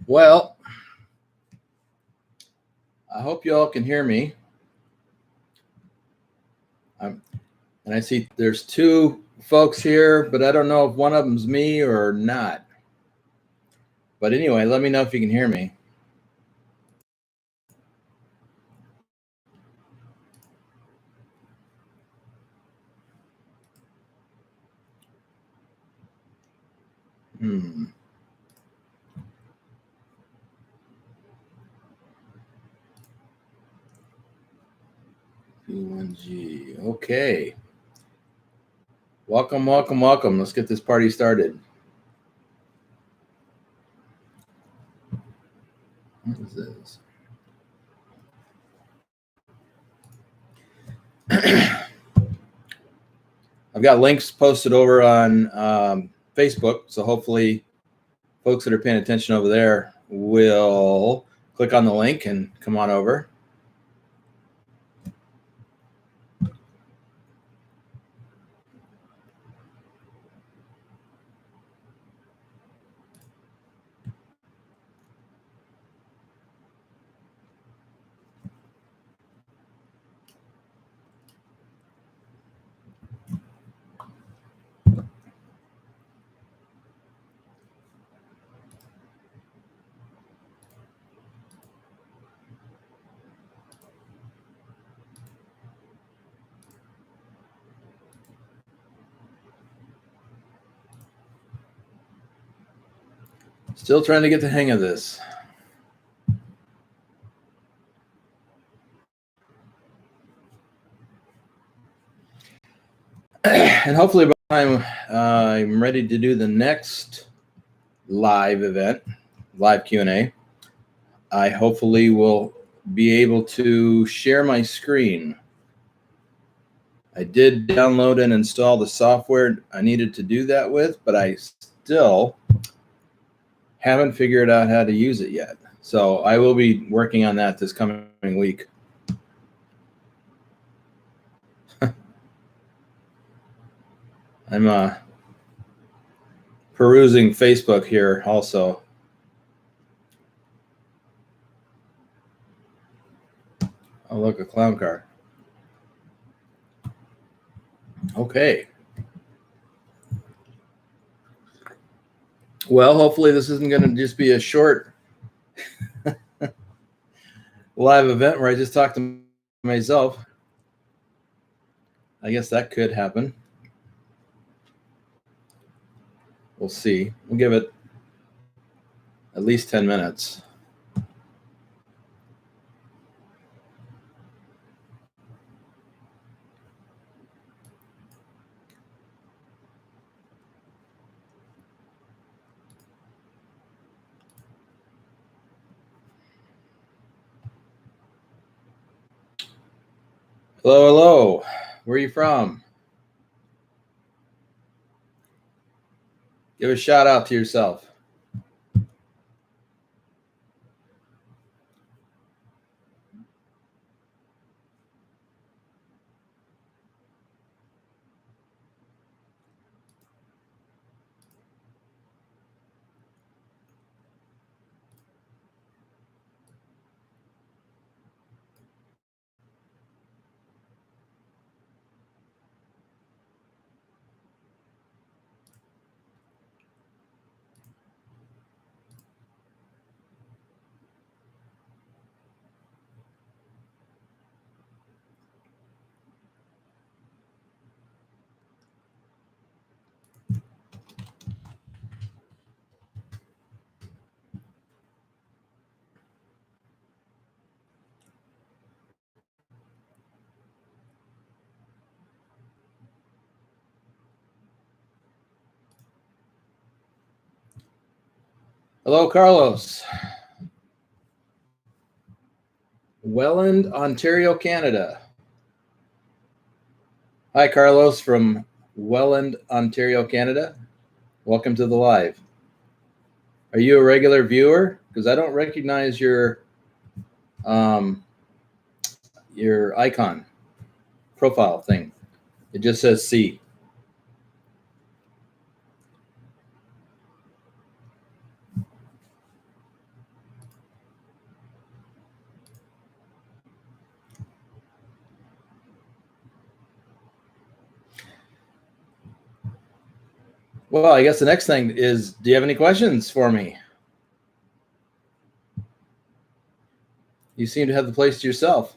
Well, I hope you all can hear me. And I see there's two folks here, but I don't know if one of them's me or not. But anyway, let me know if you can hear me. P1G. Okay. Welcome, welcome, welcome. Let's get this party started. What is this? I've got links posted over on Facebook, so hopefully folks that are paying attention over there will click on the link and come on over. Still trying to get the hang of this. And hopefully by the time I'm ready to do the next live event, live Q&A, I hopefully will be able to share my screen. I did download and install the software I needed to do that with, but I still haven't figured out how to use it yet. So I will be working on that this coming week. I'm perusing Facebook here also. Oh, look, a clown car. Okay. Well, hopefully this isn't going to just be a short live event where I just talk to myself. I guess that could happen. We'll see. We'll give it at least 10 minutes. Hello, hello. Where are you from? Give a shout out to yourself. Hello, Carlos. Welland, Ontario, Canada. Hi, Carlos from Welland, Ontario, Canada. Welcome to the live. Are you a regular viewer? Because I don't recognize your icon profile thing. It just says C. Well, I guess the next thing is, do you have any questions for me? You seem to have the place to yourself.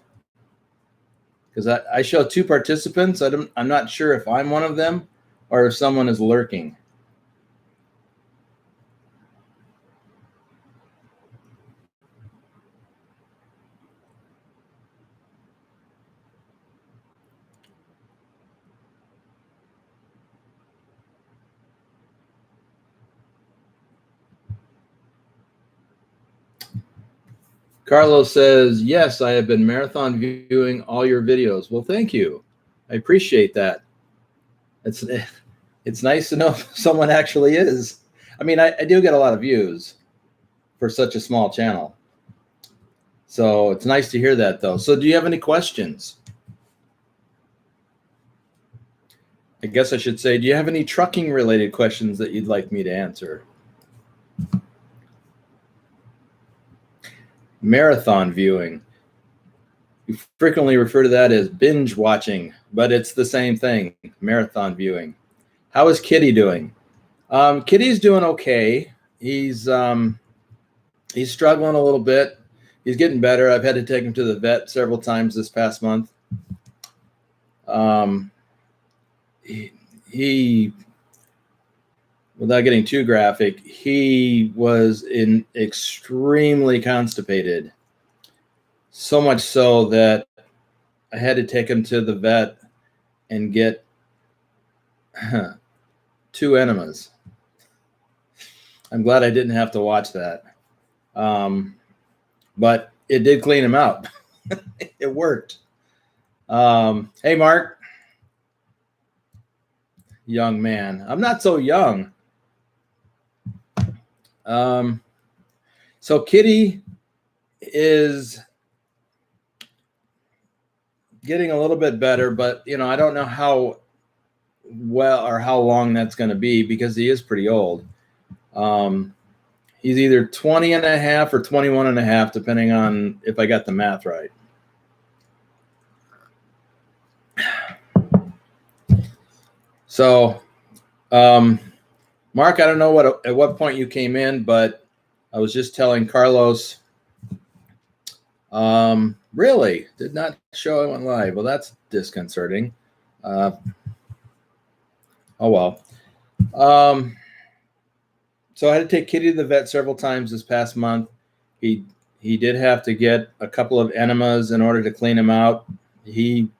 Because I show two participants. I'm not sure if I'm one of them or if someone is lurking. Carlos says, yes, I have been marathon viewing all your videos. Well, thank you. I appreciate that. It's nice to know someone actually is. I mean, I do get a lot of views for such a small channel. So it's nice to hear that, though. So do you have any questions? I guess I should say, do you have any trucking related questions that you'd like me to answer? Marathon viewing. We frequently refer to that as binge watching, but it's the same thing, marathon viewing. How is Kitty doing? Kitty's doing okay. He's struggling a little bit. He's getting better. I've had to take him to the vet several times this past month. He without getting too graphic, he was extremely constipated. So much so that I had to take him to the vet and get 2 enemas. I'm glad I didn't have to watch that. But it did clean him out. It worked. Hey, Mark. Young man. I'm not so young. So Kitty is getting a little bit better, but I don't know how well or how long that's going to be because he is pretty old. He's either 20 and a half or 21 and a half, depending on if I got the math right. So, Mark, I don't know at what point you came in, but I was just telling Carlos, really did not show I went live. Well, that's disconcerting. Oh, well. So I had to take Kitty to the vet several times this past month. He did have to get a couple of enemas in order to clean him out. He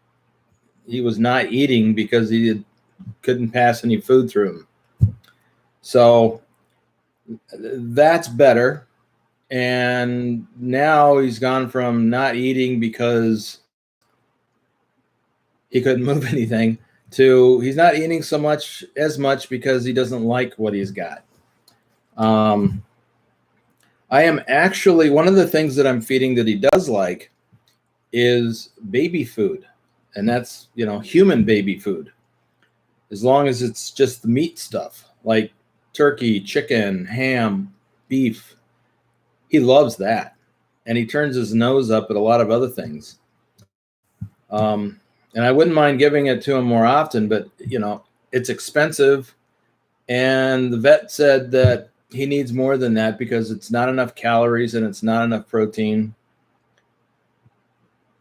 was not eating because he couldn't pass any food through him. So that's better. And now he's gone from not eating because he couldn't move anything to he's not eating as much because he doesn't like what he's got. I am actually, one of the things that I'm feeding that he does like is baby food. And that's, human baby food. As long as it's just the meat stuff, like turkey, chicken, ham, beef. He loves that. And he turns his nose up at a lot of other things. And I wouldn't mind giving it to him more often, but, it's expensive. And the vet said that he needs more than that because it's not enough calories and it's not enough protein.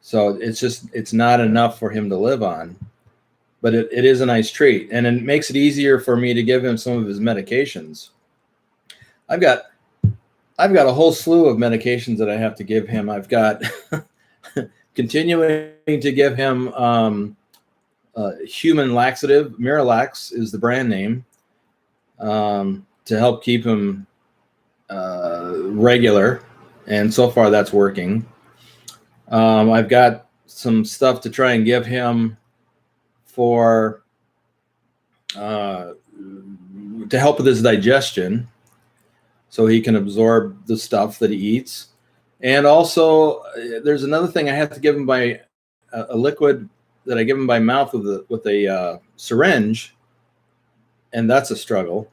So it's not enough for him to live on. But it is a nice treat. And it makes it easier for me to give him some of his medications. I've got a whole slew of medications that I have to give him. I've got continuing to give him human laxative. Miralax is the brand name, to help keep him regular. And so far that's working. I've got some stuff to try and give him for to help with his digestion so he can absorb the stuff that he eats. And also there's another thing I have to give him by a liquid that I give him by mouth with a syringe, and that's a struggle.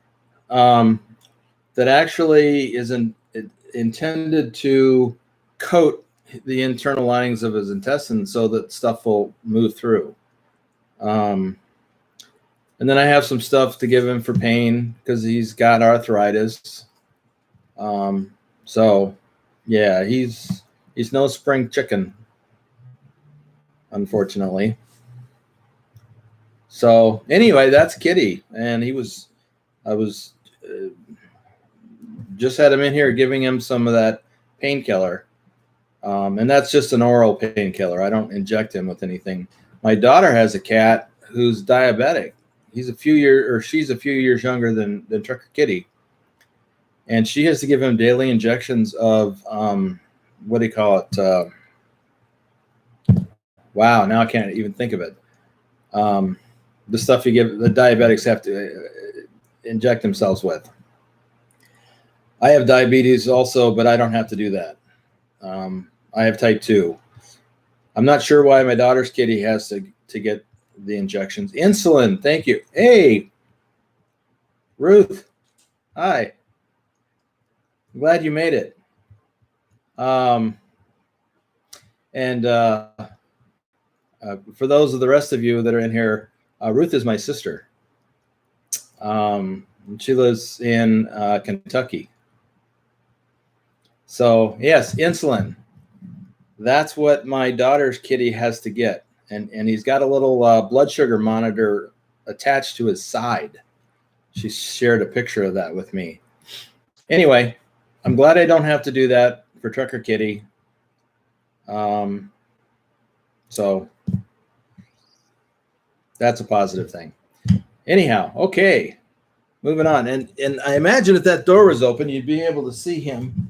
That actually is intended to coat the internal linings of his intestines so that stuff will move through. And then I have some stuff to give him for pain because he's got arthritis. So yeah, he's no spring chicken, unfortunately. So anyway, that's Kitty, and I was just had him in here giving him some of that painkiller, and that's just an oral painkiller. I don't inject him with anything. My daughter has a cat who's diabetic. She's a few years younger than Trucker Kitty, and she has to give him daily injections of what do you call it? Wow, now I can't even think of it. The stuff you give the diabetics have to inject themselves with. I have diabetes also, but I don't have to do that. I have type 2. I'm not sure why my daughter's Kitty has to get the injections. Insulin, thank you. Hey, Ruth. Hi. I'm glad you made it. And for those of the rest of you that are in here, Ruth is my sister. She lives in Kentucky. So yes, insulin. That's what my daughter's Kitty has to get. And he's got a little blood sugar monitor attached to his side. She shared a picture of that with me. Anyway, I'm glad I don't have to do that for Trucker Kitty. So that's a positive thing. Anyhow, okay, moving on. And I imagine if that door was open, you'd be able to see him.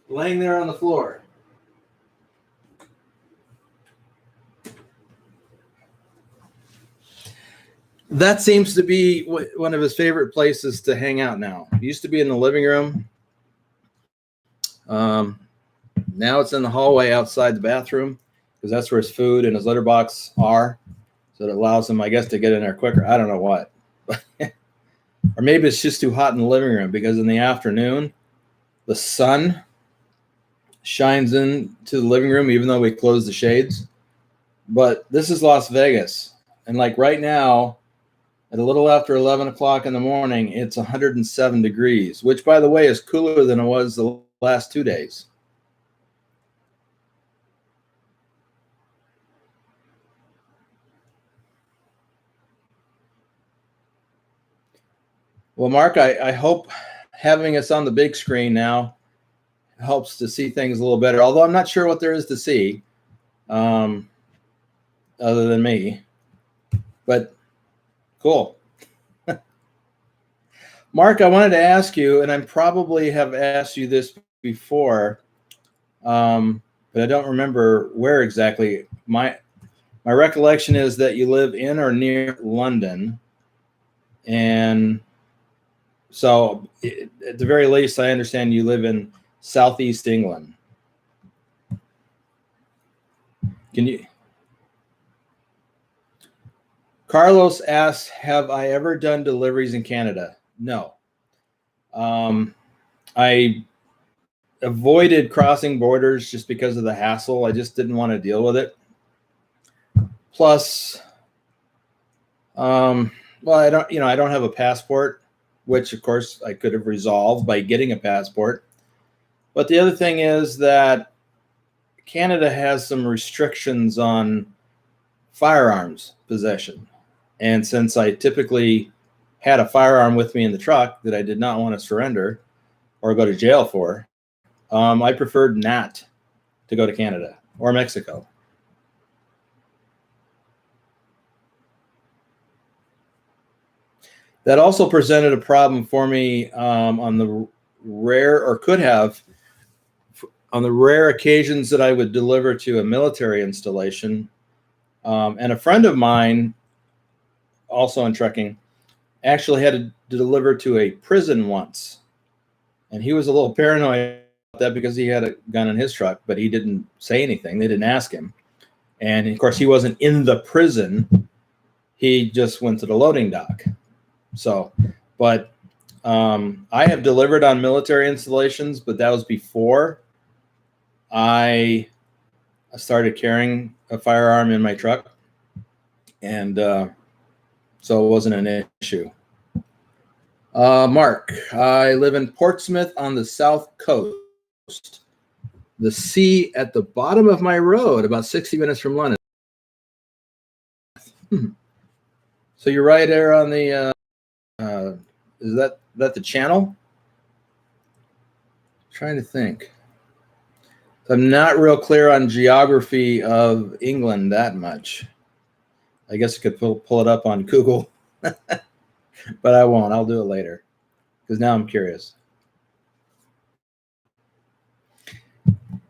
Laying there on the floor. That seems to be one of his favorite places to hang out now. He used to be in the living room. Now it's in the hallway outside the bathroom because that's where his food and his litter box are. So it allows him, I guess, to get in there quicker. I don't know what. Or maybe it's just too hot in the living room because in the afternoon, the sun shines into the living room, even though we close the shades. But this is Las Vegas. And like right now, at a little after 11 o'clock in the morning, it's 107 degrees, which, by the way, is cooler than it was the last 2 days. Well, Mark, I hope having us on the big screen now helps to see things a little better, although I'm not sure what there is to see other than me. But cool. Mark, I wanted to ask you, and I probably have asked you this before, but I don't remember where exactly. My recollection is that you live in or near London, and so at the very least, I understand you live in Southeast England. Can you? Carlos asks, have I ever done deliveries in Canada? No. I avoided crossing borders just because of the hassle. I just didn't want to deal with it. Plus, well, I don't have a passport, which of course I could have resolved by getting a passport. But the other thing is that Canada has some restrictions on firearms possession. And since I typically had a firearm with me in the truck that I did not want to surrender or go to jail for, I preferred not to go to Canada or Mexico. That also presented a problem for me on the rare, or could have, on the rare occasions that I would deliver to a military installation. And a friend of mine, also in trucking, actually had to deliver to a prison once. And he was a little paranoid about that because he had a gun in his truck, but he didn't say anything. They didn't ask him. And of course, he wasn't in the prison. He just went to the loading dock. So, but I have delivered on military installations, but that was before I I started carrying a firearm in my truck, and so it wasn't an issue. Mark, I live in Portsmouth on the south coast. The sea at the bottom of my road, about 60 minutes from London. So you're right there on the, is that the channel? Trying to think. I'm not real clear on geography of England that much. I guess I could pull it up on Google, but I won't. I'll do it later because now I'm curious.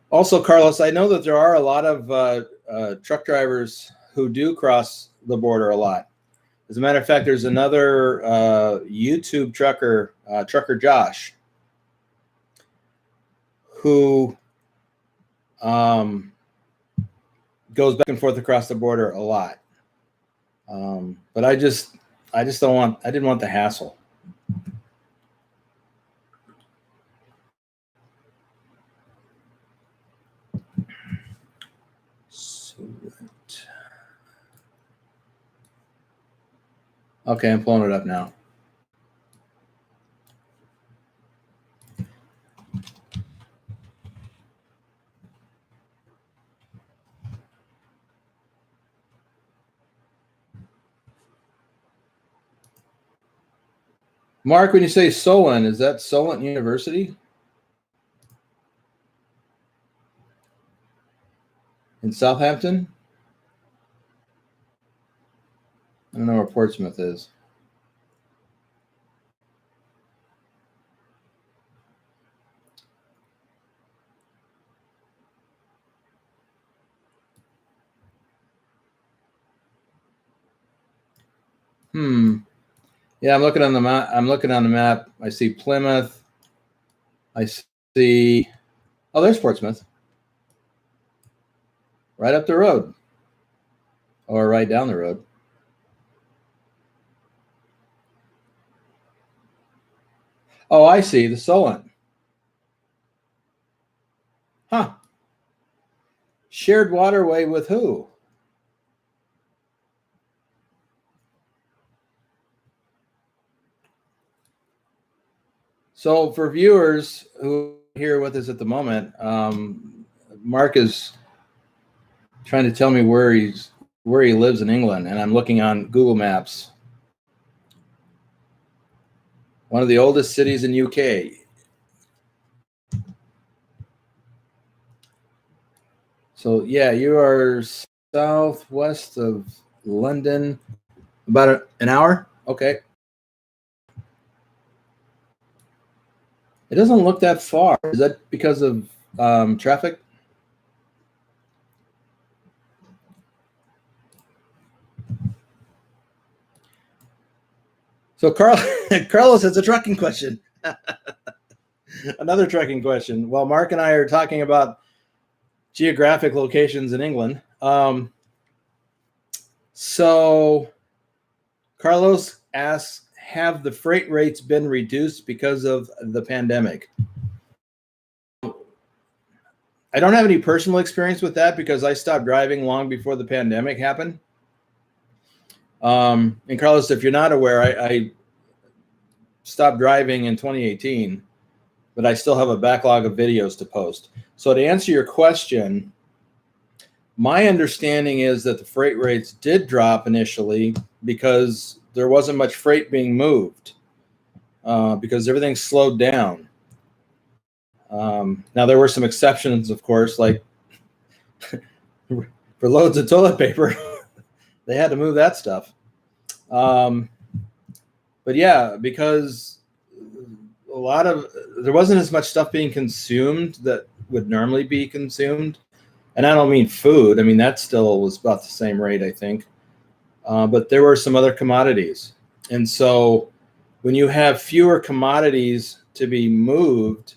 Also, Carlos, I know that there are a lot of truck drivers who do cross the border a lot. As a matter of fact, there's another YouTube trucker, Trucker Josh, who goes back and forth across the border a lot. But I just don't want, I didn't want the hassle. Okay, I'm pulling it up now. Mark, when you say Solent, is that Solent University? In Southampton? I don't know where Portsmouth is. Yeah, I'm looking on the map. I see Plymouth. I see, oh, there's Portsmouth. Right up the road. Or right down the road. Oh, I see, the Solent. Huh. Shared waterway with who? So for viewers who are here with us at the moment, Mark is trying to tell me where he lives in England, and I'm looking on Google Maps. One of the oldest cities in UK. So yeah, you are southwest of London, about an hour. Okay. It doesn't look that far. Is that because of traffic? So Carlos has a trucking question. Another trucking question. Well, Mark and I are talking about geographic locations in England. So Carlos asks, have the freight rates been reduced because of the pandemic? I don't have any personal experience with that because I stopped driving long before the pandemic happened. And Carlos, if you're not aware, I stopped driving in 2018, but I still have a backlog of videos to post. So to answer your question, my understanding is that the freight rates did drop initially because there wasn't much freight being moved because everything slowed down. Now, there were some exceptions, of course, like for loads of toilet paper, they had to move that stuff. But yeah, because there wasn't as much stuff being consumed that would normally be consumed. And I don't mean food. I mean, that still was about the same rate, I think. But there were some other commodities. And so when you have fewer commodities to be moved,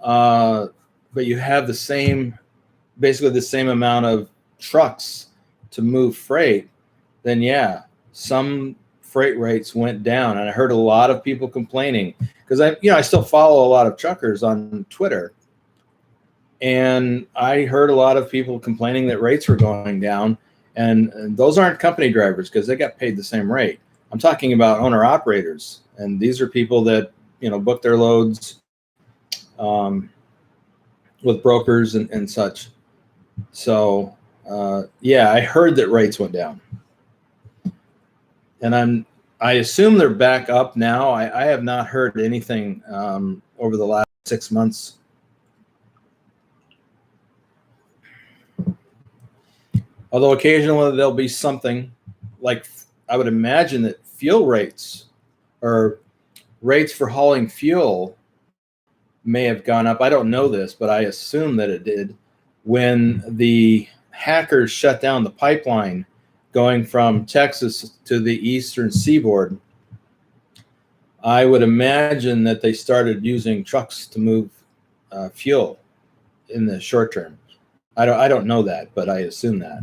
but you have basically the same amount of trucks to move freight, then yeah, some freight rates went down. And I heard a lot of people complaining because I still follow a lot of truckers on Twitter. And I heard a lot of people complaining that rates were going down, and those aren't company drivers because they got paid the same rate. I'm talking about owner operators, and these are people that book their loads with brokers and such. So yeah, I heard that rates went down, and I assume they're back up now. I have not heard anything over the last 6 months. Although occasionally there'll be something like, I would imagine that fuel rates or rates for hauling fuel may have gone up. I don't know this, but I assume that it did when the hackers shut down the pipeline going from Texas to the eastern seaboard. I would imagine that they started using trucks to move fuel in the short term. I don't know that, but I assume that.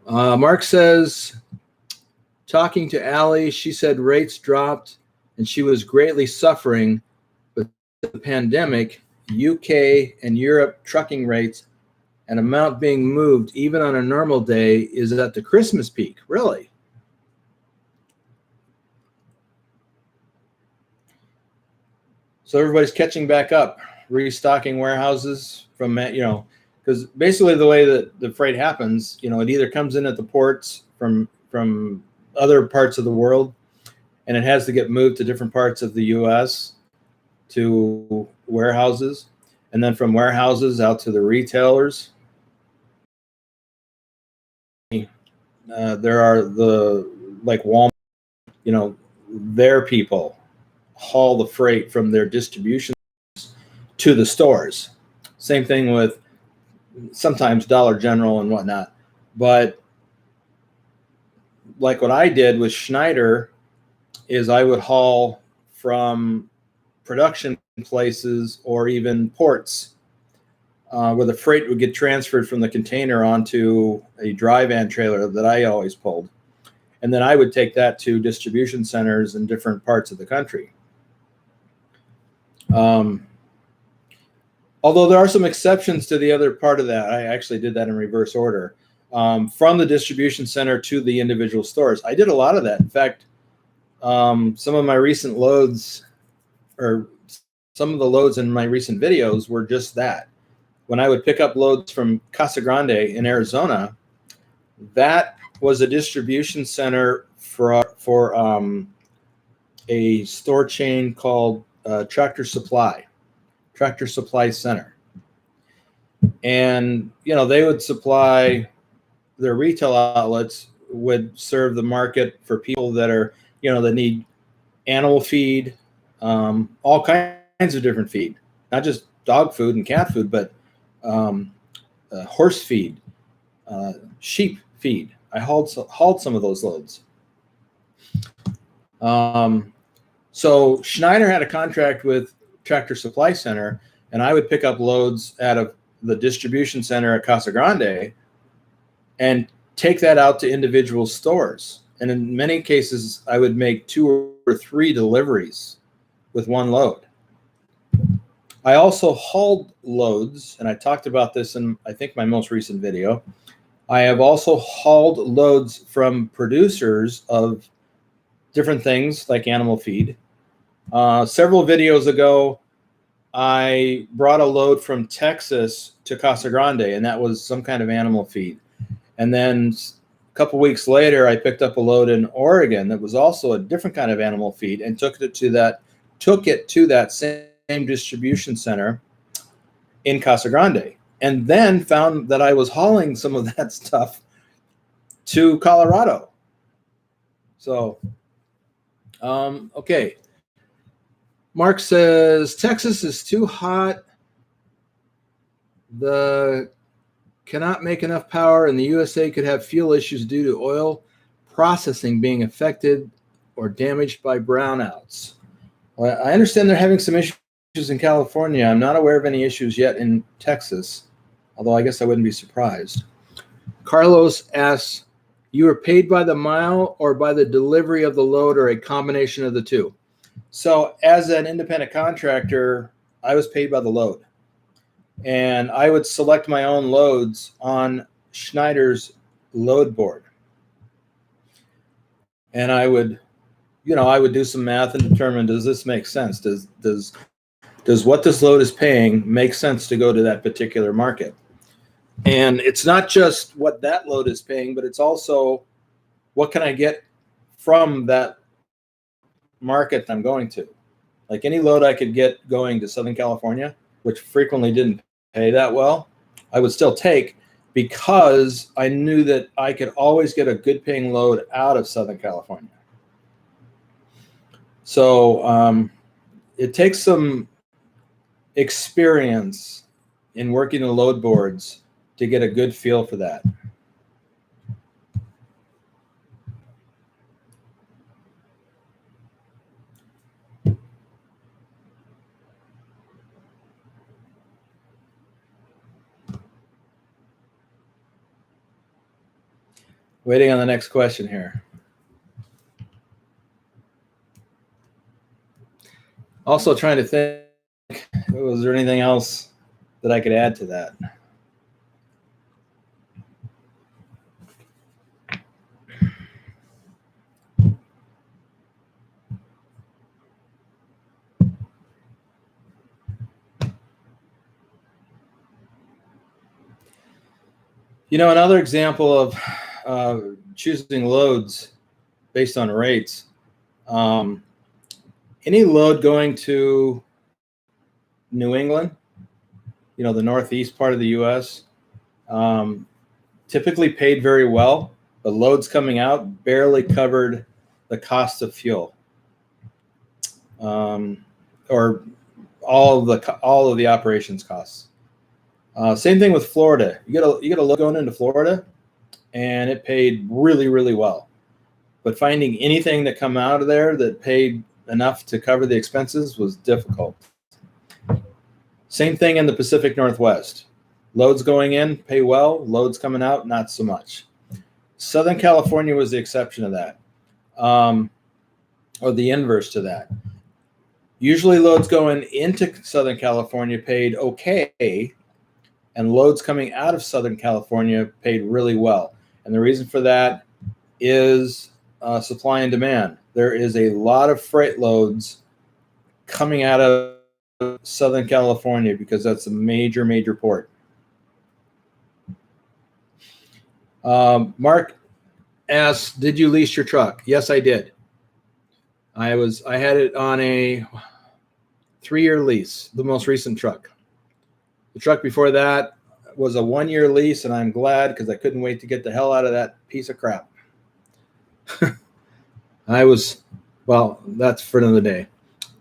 Mark says, talking to Allie, she said rates dropped and she was greatly suffering, but the pandemic, UK and Europe trucking rates and amount being moved even on a normal day is at the Christmas peak. Really? So everybody's catching back up, restocking warehouses from, because basically the way that the freight happens, it either comes in at the ports from other parts of the world, and it has to get moved to different parts of the U.S. to warehouses, and then from warehouses out to the retailers. There are like Walmart, their people haul the freight from their distribution to the stores. Same thing with sometimes Dollar General and whatnot. But like what I did with Schneider is I would haul from production places or even ports where the freight would get transferred from the container onto a dry van trailer that I always pulled. And then I would take that to distribution centers in different parts of the country. Although there are some exceptions to the other part of that. I actually did that in reverse order. From the distribution center to the individual stores. I did a lot of that. In fact, some of my recent loads, or some of the loads in my recent videos were just that. When I would pick up loads from Casa Grande in Arizona, that was a distribution center for a store chain called Tractor Supply Center. And, they would supply, their retail outlets would serve the market for people that are, that need animal feed, all kinds of different feed, not just dog food and cat food, but horse feed, sheep feed. I hauled some of those loads. So Schneider had a contract with Tractor Supply Center, and I would pick up loads out of the distribution center at Casa Grande and take that out to individual stores. And in many cases, I would make 2 or 3 deliveries with one load. I also hauled loads, and I talked about this in, I think, my most recent video. I have also hauled loads from producers of different things like animal feed. Several videos ago, I brought a load from Texas to Casa Grande, and that was some kind of animal feed. And then a couple weeks later, I picked up a load in Oregon that was also a different kind of animal feed, and took it to that same distribution center in Casa Grande, and then found that I was hauling some of that stuff to Colorado. So, okay. Mark says, Texas is too hot. Cannot make enough power, and the USA could have fuel issues due to oil processing being affected or damaged by brownouts. Well, I understand they're having some issues in California. I'm not aware of any issues yet in Texas, although I guess I wouldn't be surprised. Carlos asks, you were paid by the mile or by the delivery of the load, or a combination of the two? So as an independent contractor, I was paid by the load. and I would select my own loads on Schneider's load board. And I would do some math and determine, does this make sense? Does what this load is paying make sense to go to that particular market? And it's not just what that load is paying, but it's also what can I get from that market I'm going to. Like any load I could get going to Southern California, which frequently didn't pay that well, I would still take, because I knew that I could always get a good paying load out of Southern California. So it takes some experience in working the load boards to get a good feel for that. Waiting on the next question here. Also trying to think, was there anything else that I could add to that? Another example of choosing loads based on rates. Any load going to New England, the northeast part of the U.S., typically paid very well, but loads coming out barely covered the cost of fuel, or all of the operations costs. Same thing with Florida. You get a load going into Florida, and it paid really, really well. But finding anything that come out of there that paid enough to cover the expenses was difficult. Same thing in the Pacific Northwest. Loads going in pay well, loads coming out not so much. Southern California was the exception of that, or the inverse to that. Usually loads going into Southern California paid okay, and loads coming out of Southern California paid really well. And the reason for that is supply and demand. There is a lot of freight loads coming out of Southern California because that's a major, major port. Mark asks, did you lease your truck? Yes, I did. I had it on a 3-year lease, the most recent truck. The truck before that was a 1-year lease, and I'm glad, because I couldn't wait to get the hell out of that piece of crap. That's for another day.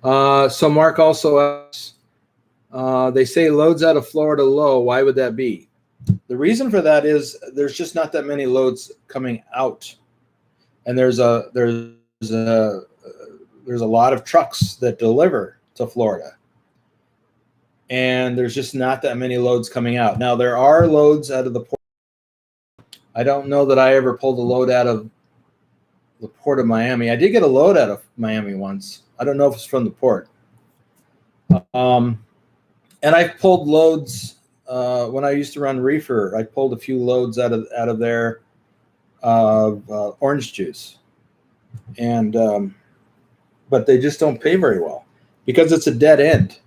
So Mark also asks, they say loads out of Florida low. Why would that be? The reason for that is there's just not that many loads coming out, and there's a lot of trucks that deliver to Florida, and there's just not that many loads coming out. Now there are loads out of the port. I don't know that I ever pulled a load out of the port of Miami. I did get a load out of Miami once. I don't know if it's from the port. And I've pulled loads when I used to run reefer. I pulled a few loads out of there of orange juice, and but they just don't pay very well because it's a dead end.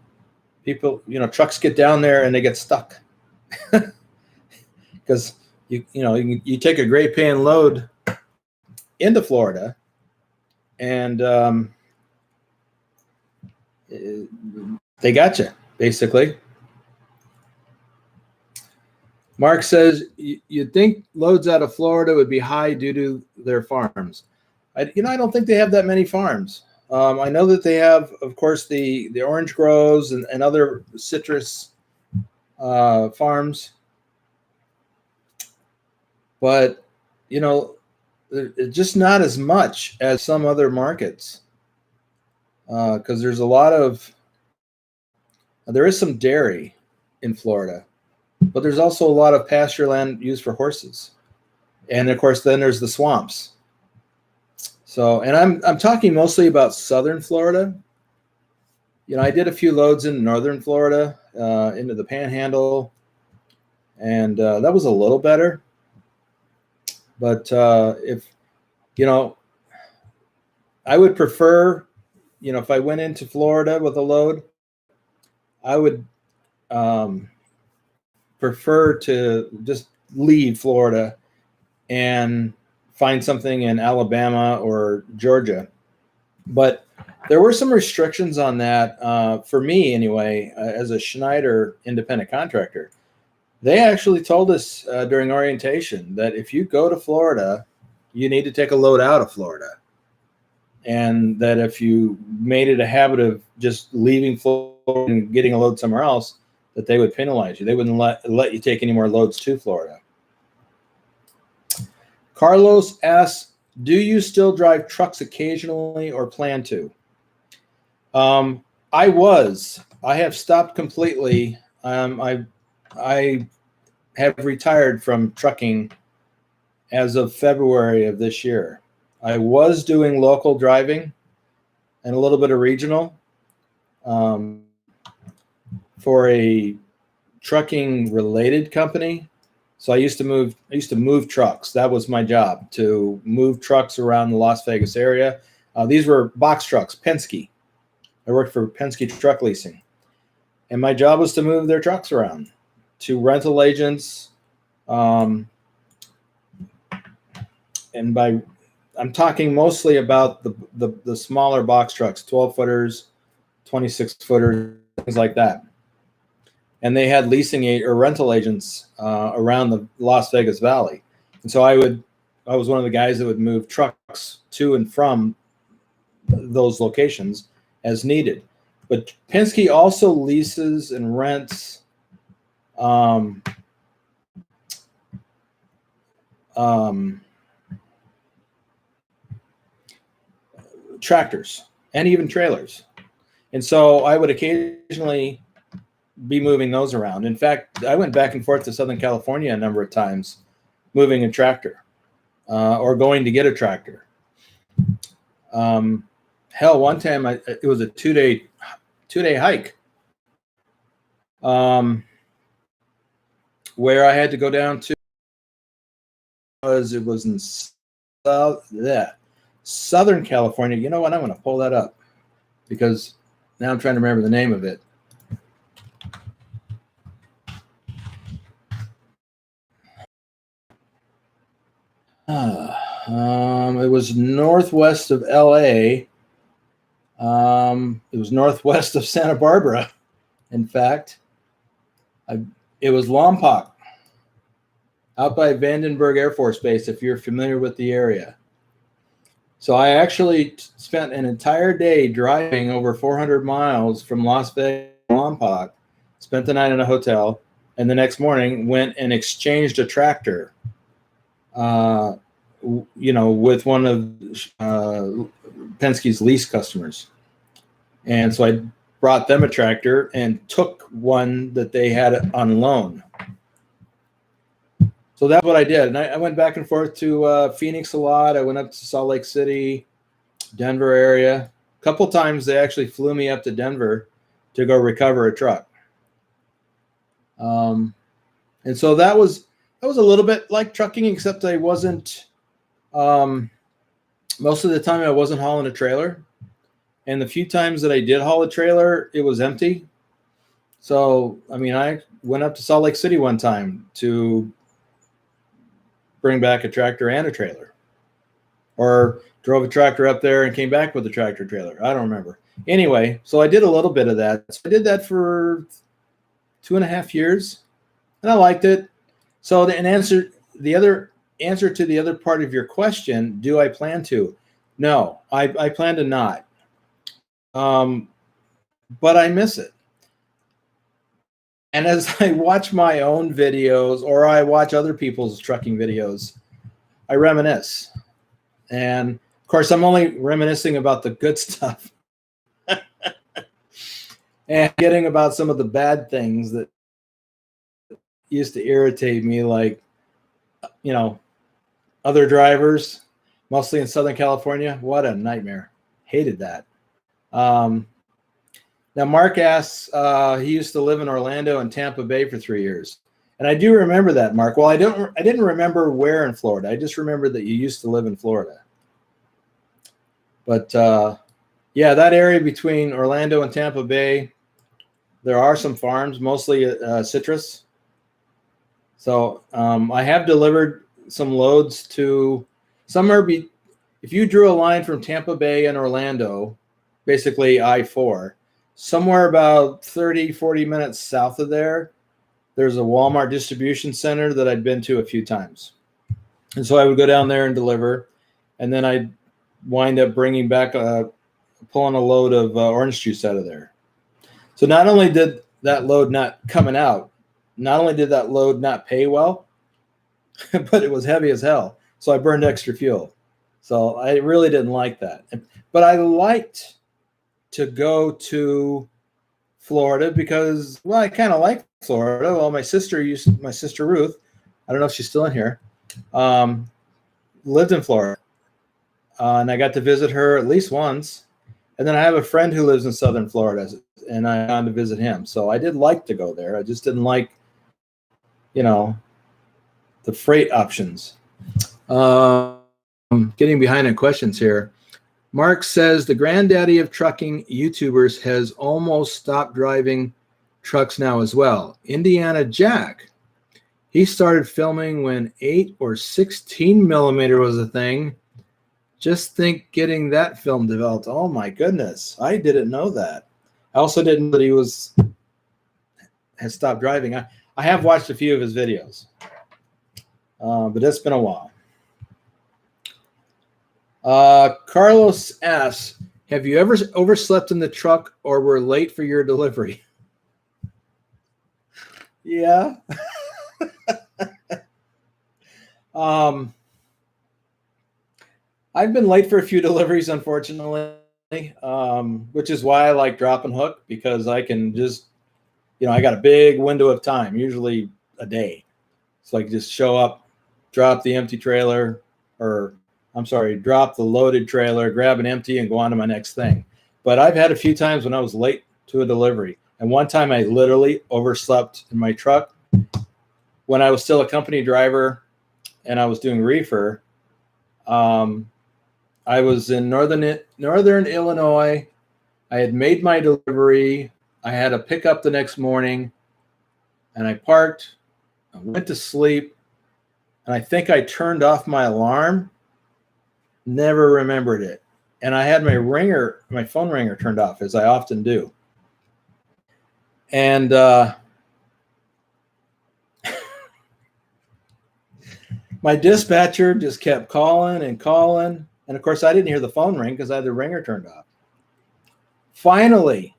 People, trucks get down there and they get stuck because you take a great paying load into Florida, and they got you basically. Mark says you'd think loads out of Florida would be high due to their farms. I don't think they have that many farms. I know that they have, of course, the orange groves and other citrus farms, but it's just not as much as some other markets, because there is some dairy in Florida, but there's also a lot of pasture land used for horses, and of course then there's the swamps. So, and I'm talking mostly about southern Florida. I did a few loads in northern Florida, into the Panhandle, and that was a little better. But if I would prefer, if I went into Florida with a load, I would prefer to just leave Florida and find something in Alabama or Georgia. But there were some restrictions on that, for me anyway, as a Schneider independent contractor. They actually told us during orientation that if you go to Florida, you need to take a load out of Florida. And that if you made it a habit of just leaving Florida and getting a load somewhere else, that they would penalize you. They wouldn't let you take any more loads to Florida. Carlos asks, do you still drive trucks occasionally or plan to? I have stopped completely. I have retired from trucking as of February of this year. I was doing local driving and a little bit of regional for a trucking related company. So I used to move trucks. That was my job, to move trucks around the Las Vegas area. These were box trucks, Penske. I worked for Penske Truck Leasing. And my job was to move their trucks around to rental agents. And I'm talking mostly about the smaller box trucks, 12 footers, 26 footers, things like that. And they had leasing or rental agents around the Las Vegas Valley. And so I was one of the guys that would move trucks to and from those locations as needed. But Penske also leases and rents tractors and even trailers. And so I would occasionally be moving those around. In fact, I went back and forth to Southern California a number of times moving a tractor or going to get a tractor. Hell, one time it was a two-day hike where I had to go down to, it was in Southern California. You know what? I'm going to pull that up because now I'm trying to remember the name of it. It was northwest of LA. It was northwest of Santa Barbara. In fact, it was Lompoc, out by Vandenberg Air Force Base, if you're familiar with the area. So I actually spent an entire day driving over 400 miles from Las Vegas to Lompoc, spent the night in a hotel, and the next morning went and exchanged a tractor, with one of Penske's lease customers. And so I brought them a tractor and took one that they had on loan. So that's what I did. And I went back and forth to Phoenix a lot. I went up to Salt Lake City, Denver area. A couple times they actually flew me up to Denver to go recover a truck. And so that was a little bit like trucking, except I wasn't, most of the time I wasn't hauling a trailer. And the few times that I did haul a trailer, it was empty. So, I went up to Salt Lake City one time to bring back a tractor and a trailer, or drove a tractor up there and came back with a tractor trailer. I don't remember. Anyway, so I did a little bit of that. So I did that for 2.5 years, and I liked it. So the other answer to the other part of your question, do I plan to? No, I plan to not. But I miss it. And as I watch my own videos or I watch other people's trucking videos, I reminisce. And of course, I'm only reminiscing about the good stuff and getting about some of the bad things that used to irritate me, like, other drivers, mostly in Southern California. What a nightmare. Hated that. Now, Mark asks, he used to live in Orlando and Tampa Bay for 3 years. And I do remember that, Mark. Well, I didn't remember where in Florida. I just remember that you used to live in Florida. But yeah, that area between Orlando and Tampa Bay, there are some farms, mostly citrus. So I have delivered some loads to somewhere. If you drew a line from Tampa Bay and Orlando, basically I-4, somewhere about 30, 40 minutes south of there, there's a Walmart distribution center that I'd been to a few times. And so I would go down there and deliver. And then I'd wind up bringing back, pulling a load of orange juice out of there. So not only did that load not coming out, not only did that load not pay well, but it was heavy as hell. So I burned extra fuel. So I really didn't like that. But I liked to go to Florida because, well, I kind of like Florida. Well, my sister Ruth, I don't know if she's still in here, lived in Florida. And I got to visit her at least once. And then I have a friend who lives in Southern Florida, and I gone to visit him. So I did like to go there. I just didn't like, the freight options. Getting behind in questions here. Mark says the granddaddy of trucking YouTubers has almost stopped driving trucks now as well. Indiana Jack. He started filming when 8 or 16 millimeter was a thing. Just think getting that film developed. Oh my goodness. I didn't know that. I also didn't know that he has stopped driving. I have watched a few of his videos, but it's been a while. Carlos asks, have you ever overslept in the truck or were late for your delivery? Yeah. I've been late for a few deliveries, unfortunately, which is why I like Drop and Hook, because I can just, I got a big window of time, usually a day. So I can just show up, drop the empty trailer, drop the loaded trailer, grab an empty, and go on to my next thing. But I've had a few times when I was late to a delivery. And one time I literally overslept in my truck when I was still a company driver and I was doing reefer. I was in northern Illinois. I had made my delivery. I had to pick up the next morning, and I parked. I went to sleep, and I think I turned off my alarm. Never remembered it. And I had my phone ringer turned off, as I often do. And my dispatcher just kept calling and calling. And of course, I didn't hear the phone ring because I had the ringer turned off. Finally,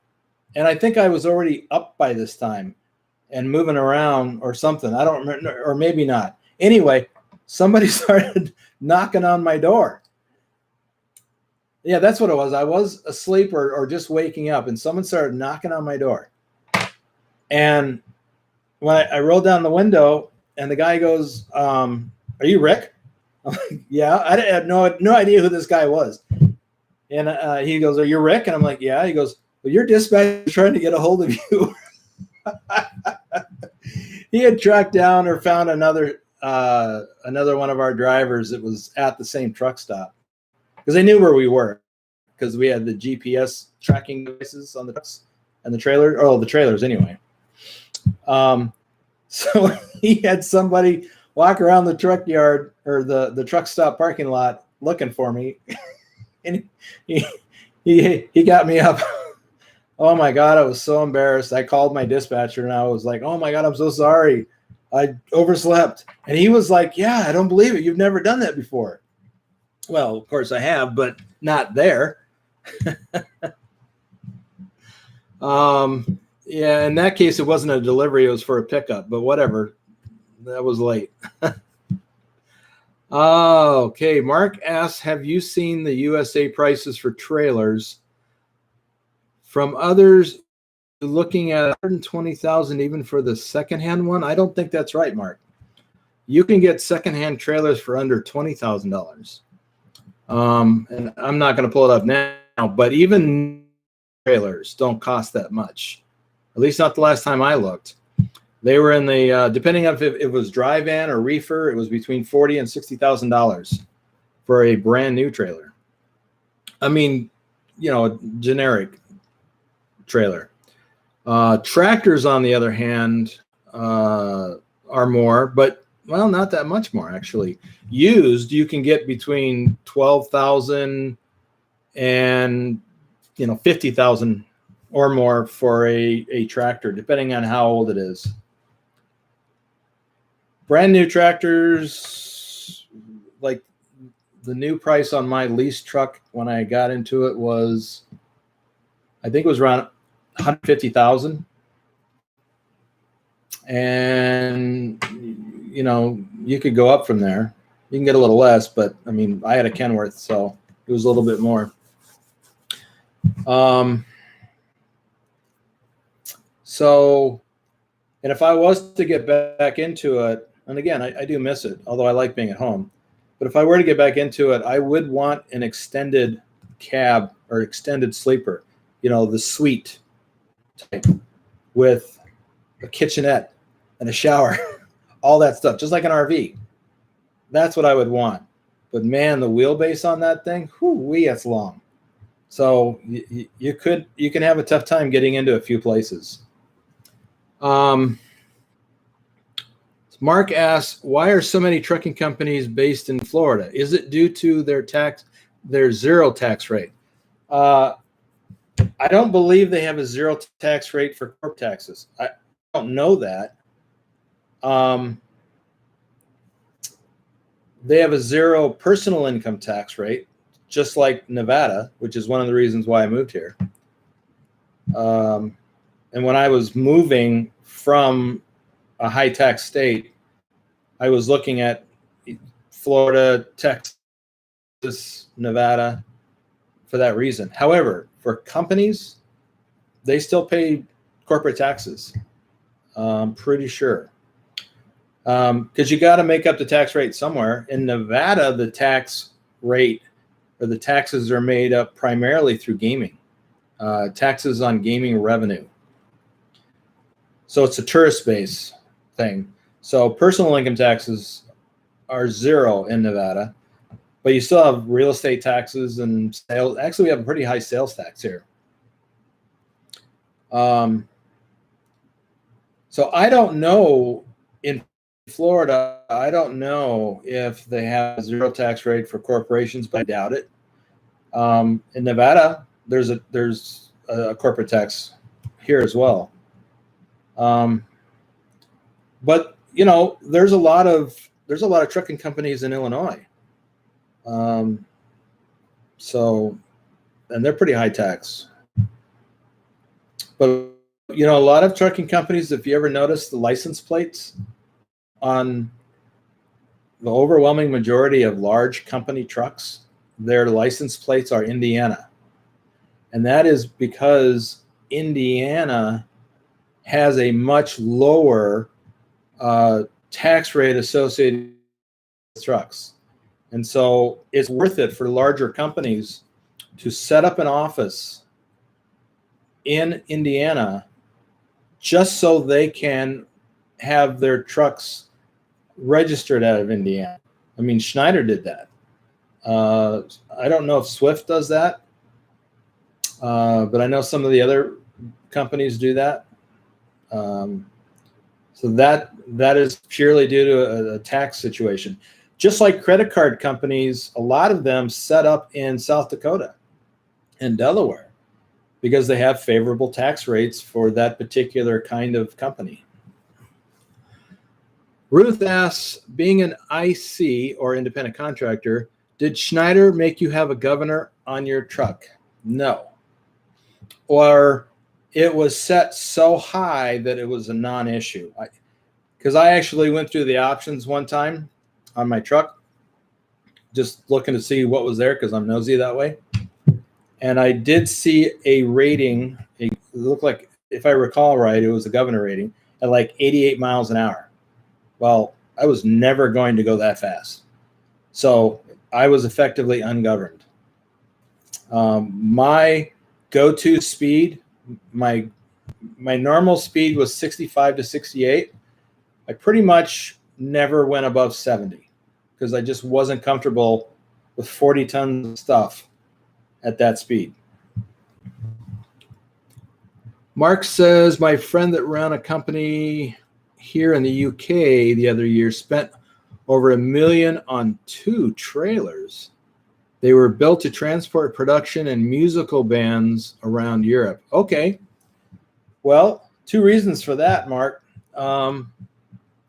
and I think I was already up by this time and moving around or something. I don't remember, or maybe not. Anyway, somebody started knocking on my door. Yeah, that's what it was. I was asleep or just waking up, and someone started knocking on my door. And when I rolled down the window, and the guy goes, "Are you Rick?" I'm like, "Yeah." I had no idea who this guy was. And he goes, "Are you Rick?" And I'm like, "Yeah." He goes, "Well, your dispatcher is trying to get a hold of you." He had tracked down or found another one of our drivers that was at the same truck stop, because they knew where we were, because we had the GPS tracking devices on the trucks and the trailers anyway. So he had somebody walk around the truck yard or the truck stop parking lot looking for me. And he got me up. Oh my God, I was so embarrassed. I called my dispatcher and I was like, "Oh my God, I'm so sorry. I overslept." And he was like, "Yeah, I don't believe it. You've never done that before." Well, of course I have, but not there. Yeah, in that case, it wasn't a delivery. It was for a pickup, but whatever. That was late. Okay. Mark asks, have you seen the USA prices for trailers from others looking at 120,000 even for the secondhand one? I don't think that's right, Mark. You can get secondhand trailers for under $20,000. And I'm not going to pull it up now, but even trailers don't cost that much. At least not the last time I looked. They were in the depending on if it was dry van or reefer, it was between $40,000 and $60,000 for a brand new trailer. I mean, a generic trailer. Tractors, on the other hand, are more, but not that much more actually. Used, you can get between $12,000 and $50,000 or more for a tractor, depending on how old it is. Brand new tractors, like the new price on my lease truck when I got into it was, I think it was around $150,000. And you could go up from there. You can get a little less, but I mean, I had a Kenworth, so it was a little bit more. And if I was to get back into it, and again, I do miss it, although I like being at home. But if I were to get back into it, I would want an extended cab or extended sleeper, the suite type with a kitchenette and a shower, all that stuff, just like an RV. That's what I would want. But man, the wheelbase on that thing, whoo-wee, that's long. So you can have a tough time getting into a few places. Mark asks, why are so many trucking companies based in Florida? Is it due to their zero tax rate? I don't believe they have a zero tax rate for corp taxes. I don't know that. They have a zero personal income tax rate, just like Nevada, which is one of the reasons why I moved here. And when I was moving from a high tax state, I was looking at Florida, Texas, Nevada for that reason. However, for companies, they still pay corporate taxes. I'm pretty sure. Because you got to make up the tax rate somewhere. In Nevada, the tax rate or the taxes are made up primarily through gaming, taxes on gaming revenue. So it's a tourist-based thing. So personal income taxes are zero in Nevada, but you still have real estate taxes and sales. Actually, we have a pretty high sales tax here. So I don't know in Florida, I don't know if they have a zero tax rate for corporations, but I doubt it. In Nevada, there's a corporate tax here as well. But there's a lot of trucking companies in Illinois. So, and they're pretty high tax. But a lot of trucking companies, if you ever notice the license plates on the overwhelming majority of large company trucks, their license plates are Indiana. And that is because Indiana has a much lower tax rate associated with trucks. And so it's worth it for larger companies to set up an office in Indiana just so they can have their trucks registered out of Indiana. I mean, Schneider did that. I don't know if Swift does that, but I know some of the other companies do that. So that is purely due to a tax situation. Just like credit card companies, a lot of them set up in South Dakota and Delaware because they have favorable tax rates for that particular kind of company. Ruth asks, being an IC or independent contractor, did Schneider make you have a governor on your truck? No. Or it was set so high that it was a non-issue. Because I actually went through the options one time on my truck, just looking to see what was there because I'm nosy that way. And I did see a rating. It looked like, if I recall right, it was a governor rating at like 88 miles an hour. Well, I was never going to go that fast. So I was effectively ungoverned. My go-to speed, my normal speed was 65 to 68. I pretty much never went above 70 because I just wasn't comfortable with 40 tons of stuff at that speed. Mark says, my friend that ran a company here in the UK the other year spent over $1 million on 2 trailers. They were built to transport production and musical bands around Europe. Okay. Well, 2 reasons for that, Mark.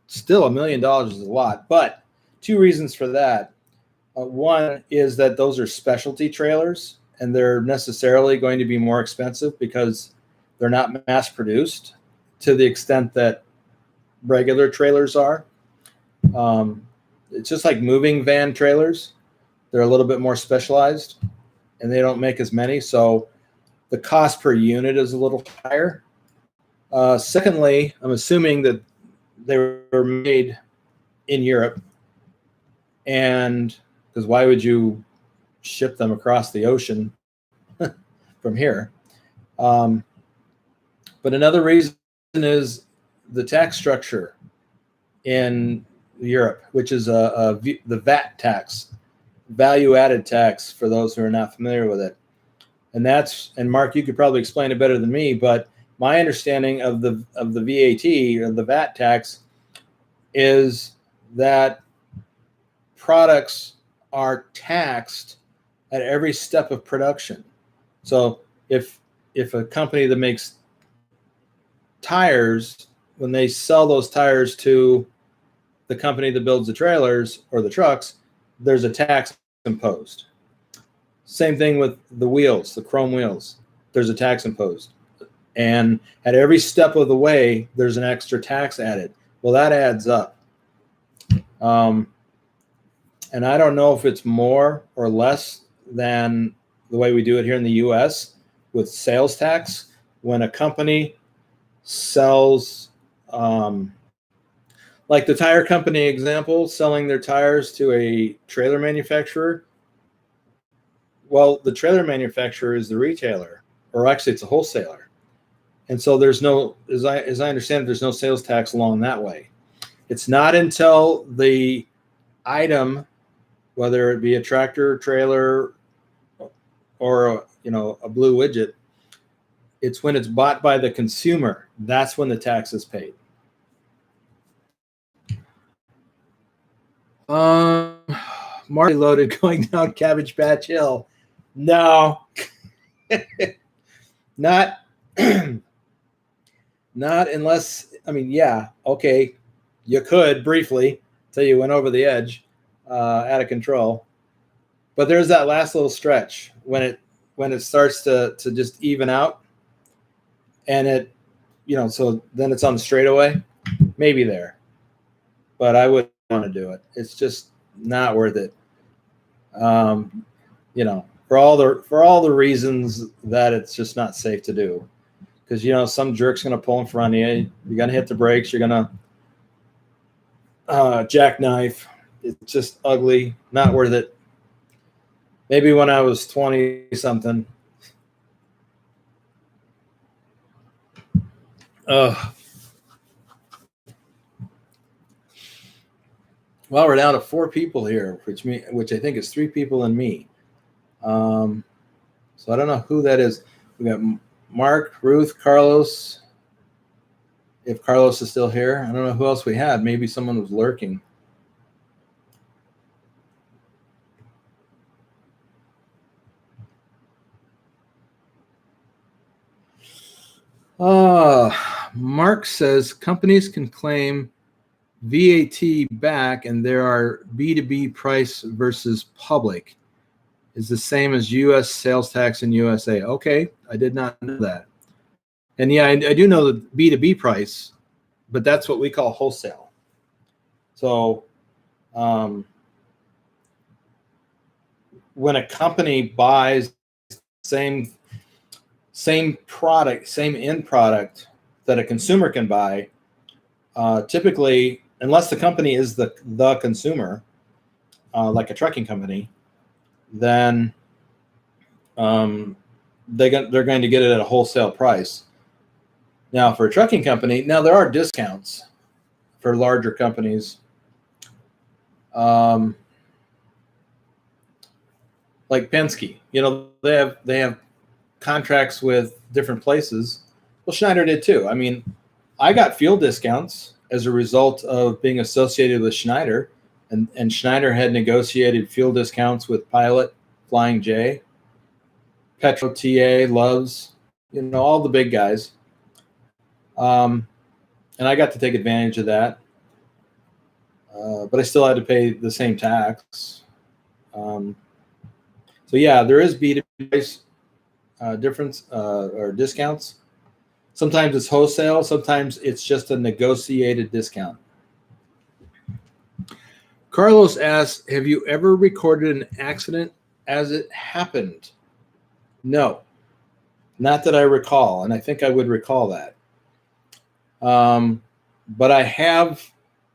Still $1 million is a lot, but 2 reasons for that. One is that those are specialty trailers, and they're necessarily going to be more expensive because they're not mass produced to the extent that regular trailers are. It's just like moving van trailers. They're a little bit more specialized and they don't make as many. So the cost per unit is a little higher. Secondly, I'm assuming that they were made in Europe, and because why would you ship them across the ocean from here? But another reason is the tax structure in Europe, which is the VAT tax, value-added tax, for those who are not familiar with it. And Mark, you could probably explain it better than me, but my understanding of the VAT, or the VAT tax, is that products are taxed at every step of production. So if a company that makes tires, when they sell those tires to the company that builds the trailers or the trucks, there's a tax imposed. Same thing with the wheels, the chrome wheels. There's a tax imposed. And at every step of the way, there's an extra tax added. Well, that adds up. And I don't know if it's more or less than the way we do it here in the US with sales tax. When a company sells, like the tire company example, selling their tires to a trailer manufacturer. Well, the trailer manufacturer is the retailer, or actually it's a wholesaler. And so there's no, as I understand it, there's no sales tax along that way. It's not until the item, whether it be a tractor, trailer, or a blue widget, it's when it's bought by the consumer. That's when the tax is paid. Marty loaded going down Cabbage Patch Hill. No, not unless, yeah, okay, you could briefly till you went over the edge, out of control. But there's that last little stretch when it starts to just even out, and it, so then it's on the straightaway, maybe there, but I wouldn't want to do it. It's just not worth it. For all the reasons that it's just not safe to do, because some jerk's gonna pull in front of you. You're gonna hit the brakes. You're gonna jackknife. It's just ugly. Not worth it. Maybe when I was 20 something. Well, we're down to 4 people here, which I think is 3 people and me. So I don't know who that is. We got Mark, Ruth, Carlos. If Carlos is still here, I don't know who else we had. Maybe someone was lurking. Mark says companies can claim VAT back, and there are B2B price versus public is the same as U.S. sales tax in USA. Okay, I did not know that. And yeah, I do know the B2B price, but that's what we call wholesale. So when a company buys same product, same end product that a consumer can buy, typically, unless the company is the consumer, like a trucking company, then they're going to get it at a wholesale price. Now, for a trucking company, now there are discounts for larger companies. Like Penske, they have contracts with different places. Well, Schneider did too. I mean, I got fuel discounts as a result of being associated with Schneider, and Schneider had negotiated fuel discounts with Pilot, Flying J, Petro TA, Loves, all the big guys. And I got to take advantage of that. But I still had to pay the same tax. So yeah, there is B2B price difference or discounts. Sometimes it's wholesale. Sometimes it's just a negotiated discount. Carlos asks, have you ever recorded an accident as it happened? No, not that I recall. And I think I would recall that. But I have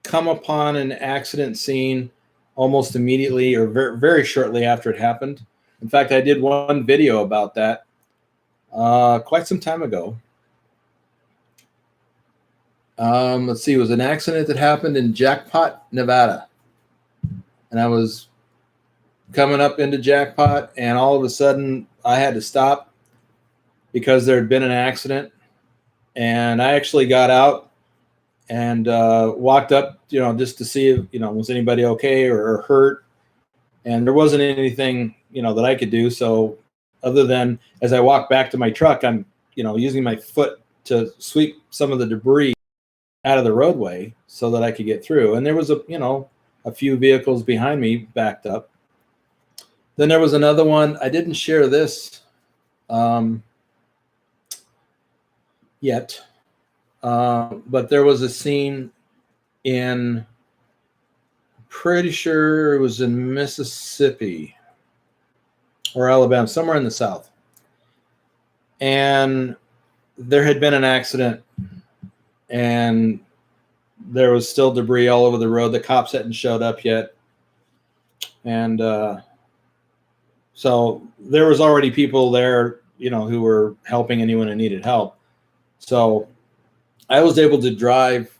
come upon an accident scene almost immediately or very, very shortly after it happened. In fact, I did one video about that quite some time ago. Let's see, it was an accident that happened in Jackpot, Nevada. And I was coming up into Jackpot, and all of a sudden I had to stop because there had been an accident. And I actually got out and walked up, just to see if, was anybody okay or hurt. And there wasn't anything, that I could do. So other than as I walk back to my truck, I'm, using my foot to sweep some of the debris out of the roadway so that I could get through. And there was a few vehicles behind me backed up. Then there was another one. I didn't share this yet, but there was a scene in, pretty sure it was in Mississippi or Alabama, somewhere in the South. And there had been an accident, and there was still debris all over the road. The cops hadn't showed up yet. And so there was already people there, who were helping anyone who needed help. So I was able to drive,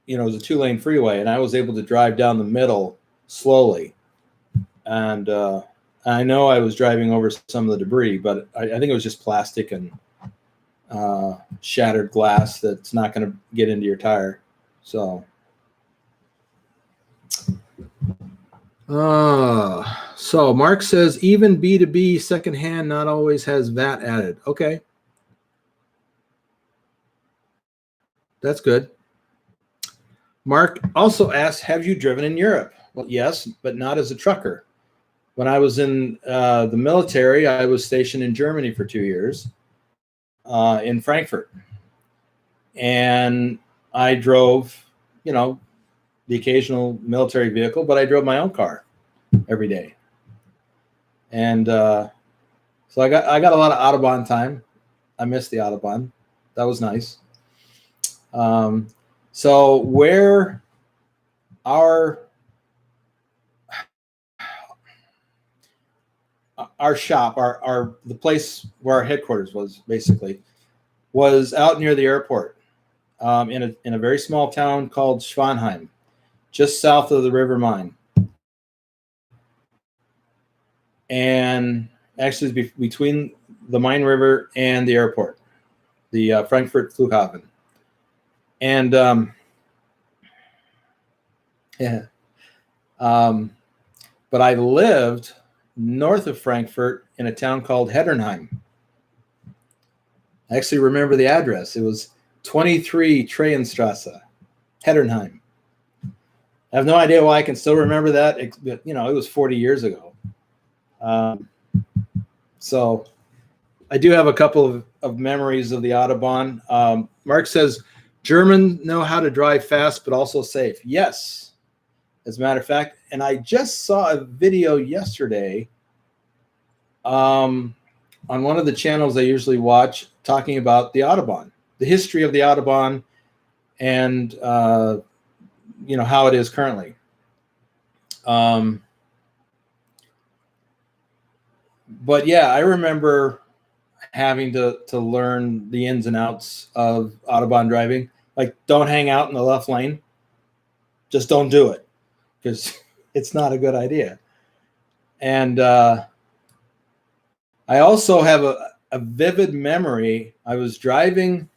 it was a 2-lane freeway, and I was able to drive down the middle slowly. And I know I was driving over some of the debris, but I think it was just plastic and shattered glass that's not going to get into your tire. So Mark says even B2B secondhand not always has VAT added. Okay. That's good. Mark also asks, have you driven in Europe? Well, yes, but not as a trucker. When I was in the military, I was stationed in Germany for 2 years in Frankfurt. And I drove, the occasional military vehicle, but I drove my own car every day. And so I got a lot of Autobahn time. I missed the Autobahn. That was nice. So where our shop, the place where our headquarters was basically, was out near the airport, in a very small town called Schwanheim, just south of the River Main. And actually between the Main River and the airport, the Frankfurt Flughafen. And but I lived north of Frankfurt in a town called Heddernheim. I actually remember the address. It was 23 Traienstrasse, Heddernheim. I have no idea why I can still remember that. It was 40 years ago. So I do have a couple of memories of the Autobahn. Mark says, Germans know how to drive fast, but also safe. Yes, as a matter of fact. And I just saw a video yesterday on one of the channels I usually watch talking about the Autobahn, the history of the Autobahn, and how it is currently. But yeah, I remember having to learn the ins and outs of Autobahn driving. Like, don't hang out in the left lane. Just don't do it, because it's not a good idea. And I also have a vivid memory. I was driving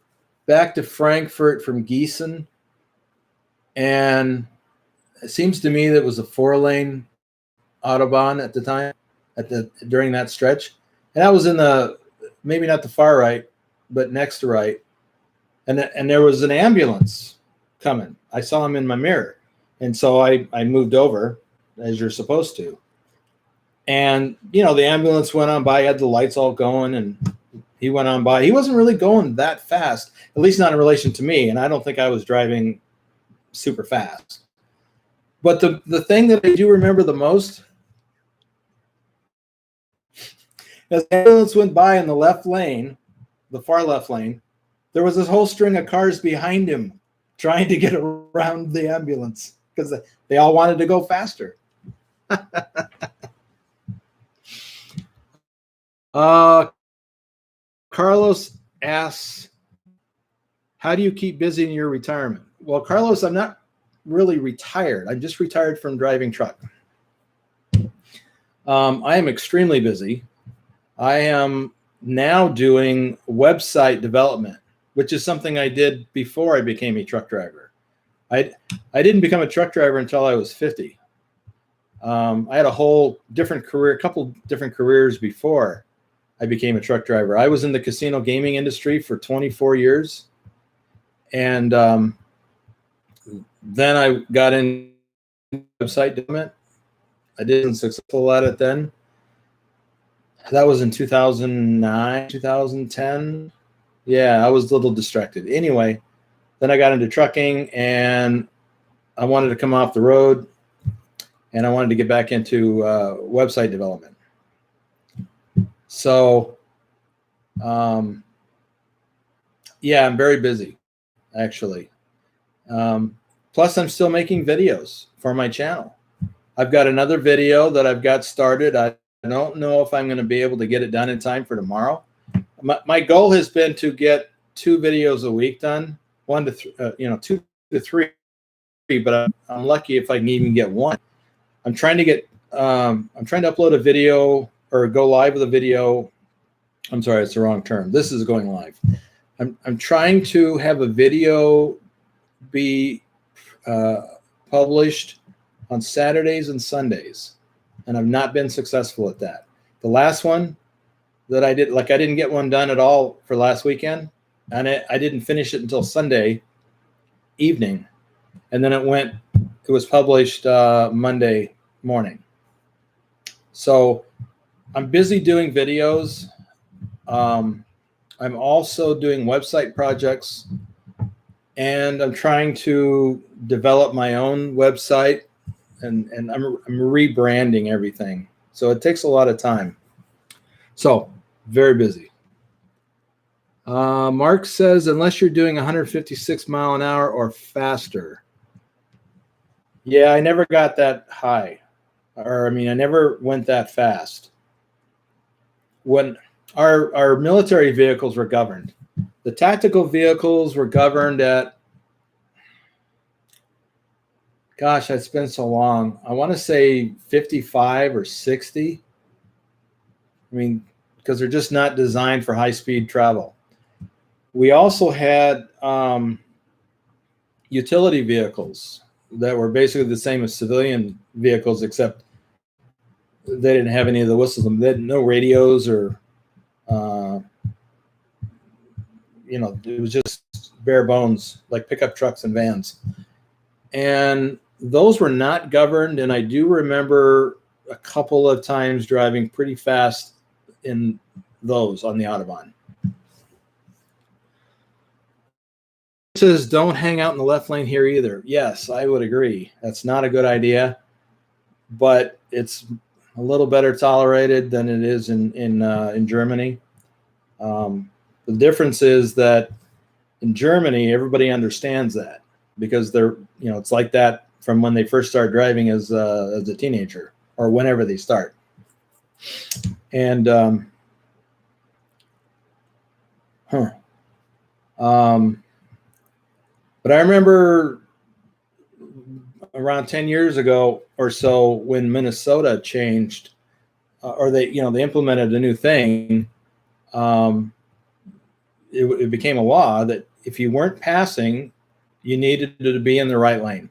back to Frankfurt from Gießen, and it seems to me that it was a 4-lane Autobahn at the time, during that stretch. And I was in the, maybe not the far right, but next to right. And there was an ambulance coming. I saw him in my mirror. And so I moved over, as you're supposed to. And, you know, the ambulance went on by, had the lights all going, and he went on by. He wasn't really going that fast, at least not in relation to me. And I don't think I was driving super fast. But the thing that I do remember the most, as the ambulance went by in the left lane, the far left lane, there was this whole string of cars behind him trying to get around the ambulance because they all wanted to go faster. Carlos asks, how do you keep busy in your retirement? Well, Carlos, I'm not really retired. I'm just retired from driving truck. I am extremely busy. I am now doing website development, which is something I did before I became a truck driver. I didn't become a truck driver until I was 50. I had a whole different career, a couple different careers before I became a truck driver. I was in the casino gaming industry for 24 years. And then I got in website development. I didn't successful at it then. That was in 2009, 2010. Yeah, I was a little distracted. Anyway, then I got into trucking, and I wanted to come off the road, and I wanted to get back into website development. So, yeah, I'm very busy, actually. Plus, I'm still making videos for my channel. I've got another video that I've got started. I don't know if I'm going to be able to get it done in time for tomorrow. My goal has been to get 2 videos a week done, 2 to 3, but I'm lucky if I can even get 1. I'm trying to upload a video or go live with a video. I'm sorry, it's the wrong term. This is going live. I'm trying to have a video be published on Saturdays and Sundays, and I've not been successful at that. The last one that I did, I didn't get one done at all for last weekend, and I didn't finish it until Sunday evening, and then it was published Monday morning. So I'm busy doing videos. I'm also doing website projects, and I'm trying to develop my own website, and I'm rebranding everything. So it takes a lot of time. So very busy. Mark says, unless you're doing 156 mile an hour or faster. Yeah, I never got that high. I never went that fast. When our military vehicles were governed, the tactical vehicles were governed at, gosh, it's been so long. I want to say 55 or 60. Because they're just not designed for high-speed travel. We also had utility vehicles that were basically the same as civilian vehicles, except they didn't have any of the whistles. They had no radios or, it was just bare bones, like pickup trucks and vans. And those were not governed, and I do remember a couple of times driving pretty fast in those on the Autobahn. It says, don't hang out in the left lane here either. Yes, I would agree. That's not a good idea, but it's a little better tolerated than it is in Germany. The difference is that in Germany, everybody understands that because it's like that from when they first start driving as a teenager or whenever they start. And Huh. But I remember around 10 years ago or so when Minnesota changed, or they implemented a new thing. It became a law that if you weren't passing, you needed to be in the right lane.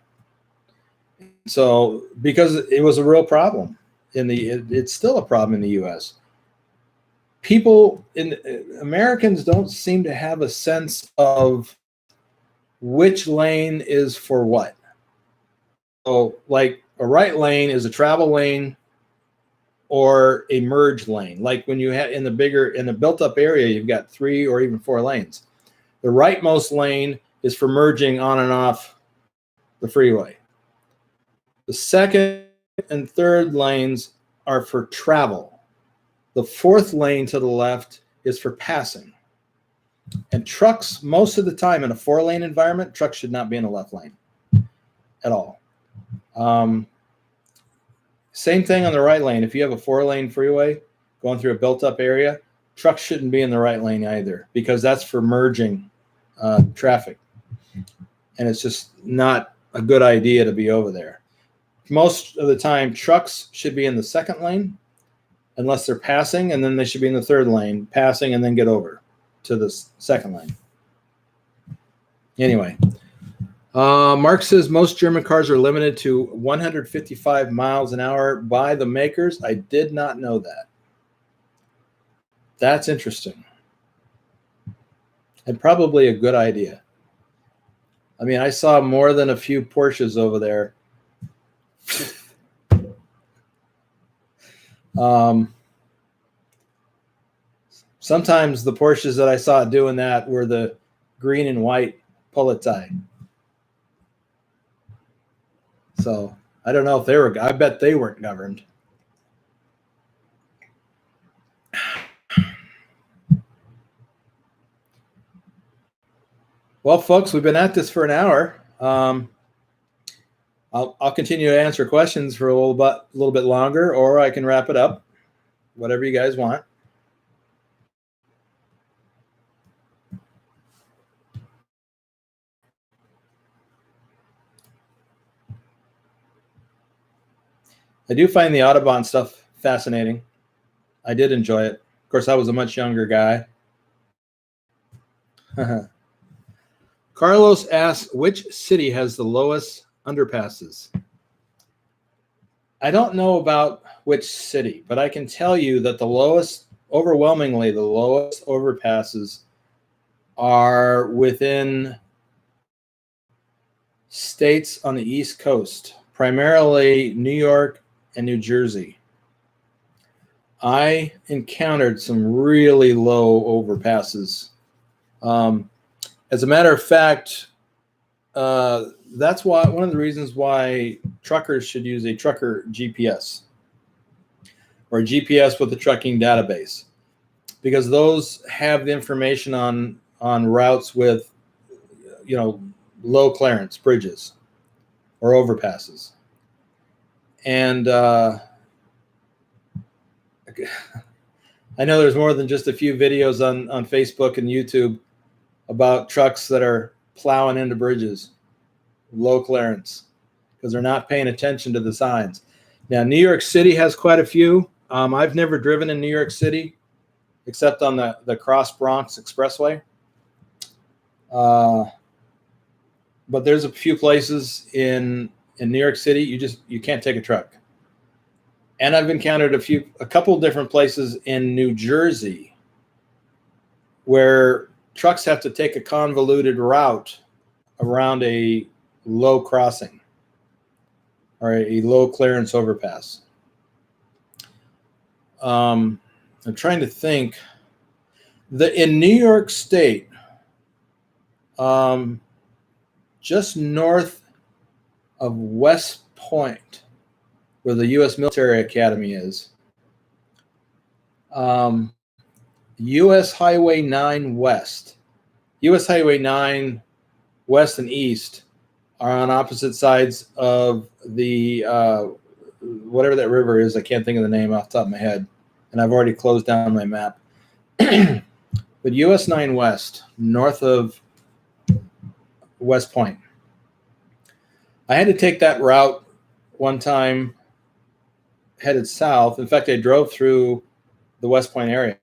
So because it was a real problem it's still a problem in the U.S. Americans don't seem to have a sense of which lane is for what. So like a right lane is a travel lane or a merge lane. Like when you have in the built up area, you've got 3 or even 4 lanes. The rightmost lane is for merging on and off the freeway. The second and third lanes are for travel. The fourth lane to the left is for passing. And trucks, most of the time in a 4-lane environment, trucks should not be in the left lane at all. Same thing on the right lane. If you have a 4-lane freeway going through a built-up area, trucks shouldn't be in the right lane either, because that's for merging traffic. And it's just not a good idea to be over there. Most of the time, trucks should be in the second lane unless they're passing, and then they should be in the third lane, passing, and then get over to the second lane. Anyway, Mark says most German cars are limited to 155 miles an hour by the makers. I did not know that. That's interesting. And probably a good idea. I mean, I saw more than a few Porsches over there. Sometimes the Porsches that I saw doing that were the green and white Polizei. So I don't know if they were. I bet they weren't governed. Well, folks, we've been at this for an hour. I'll continue to answer questions for a little bit longer, or I can wrap it up. Whatever you guys want. I do find the Autobahn stuff fascinating. I did enjoy it. Of course, I was a much younger guy. Carlos asks, which city has the lowest underpasses? I don't know about which city, but I can tell you that overwhelmingly, the lowest overpasses are within states on the East Coast, primarily New York and New Jersey. I encountered some really low overpasses. As a matter of fact, that's one of the reasons why truckers should use a trucker GPS or a GPS with a trucking database, because those have the information on routes with, low clearance bridges or overpasses. And I know there's more than just a few videos on Facebook and YouTube about trucks that are plowing into bridges, low clearance, because they're not paying attention to the signs. Now, New York City has quite a few. I've never driven in New York City except on the Cross Bronx Expressway. But there's a few places in New York City you can't take a truck. And I've encountered a couple different places in New Jersey where trucks have to take a convoluted route around a low crossing or a low clearance overpass. I'm trying to think. In New York State, just north of West Point, where the U.S. Military Academy is, U.S. Highway 9 West. U.S. Highway 9 West and East are on opposite sides of the whatever that river is. I can't think of the name off the top of my head, and I've already closed down my map. But but US 9 West, north of West Point. I had to take that route one time, headed south. In fact, I drove through the West Point area.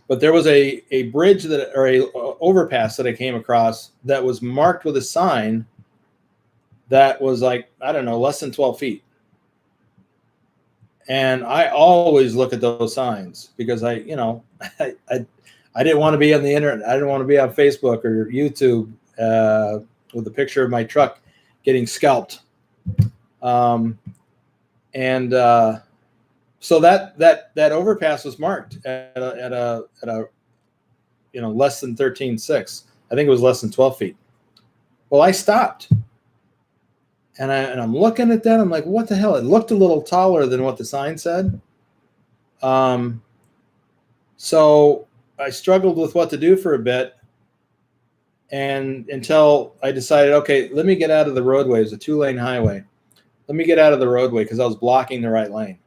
But there was a bridge or a overpass that I came across that was marked with a sign that was like, I don't know, less than 12 feet. And I always look at those signs because I didn't want to be on the internet. I didn't want to be on Facebook or YouTube with a picture of my truck getting scalped. So that overpass was marked at a less than 13.6. I think it was less than 12 feet. Well, I stopped, and I'm looking at that. I'm like, what the hell? It looked a little taller than what the sign said. So I struggled with what to do for a bit, and until I decided, okay, let me get out of the roadway. It was a 2-lane highway. Let me get out of the roadway because I was blocking the right lane.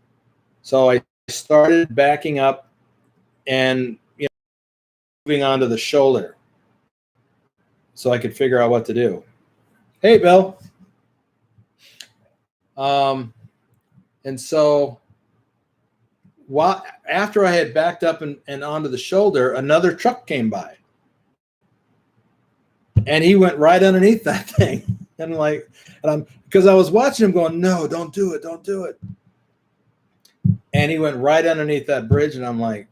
So I started backing up and moving onto the shoulder so I could figure out what to do. Hey, Bill. And so after I had backed up and onto the shoulder, another truck came by. And he went right underneath that thing. And because I was watching him going, no, don't do it. Don't do it. And he went right underneath that bridge. And I'm like,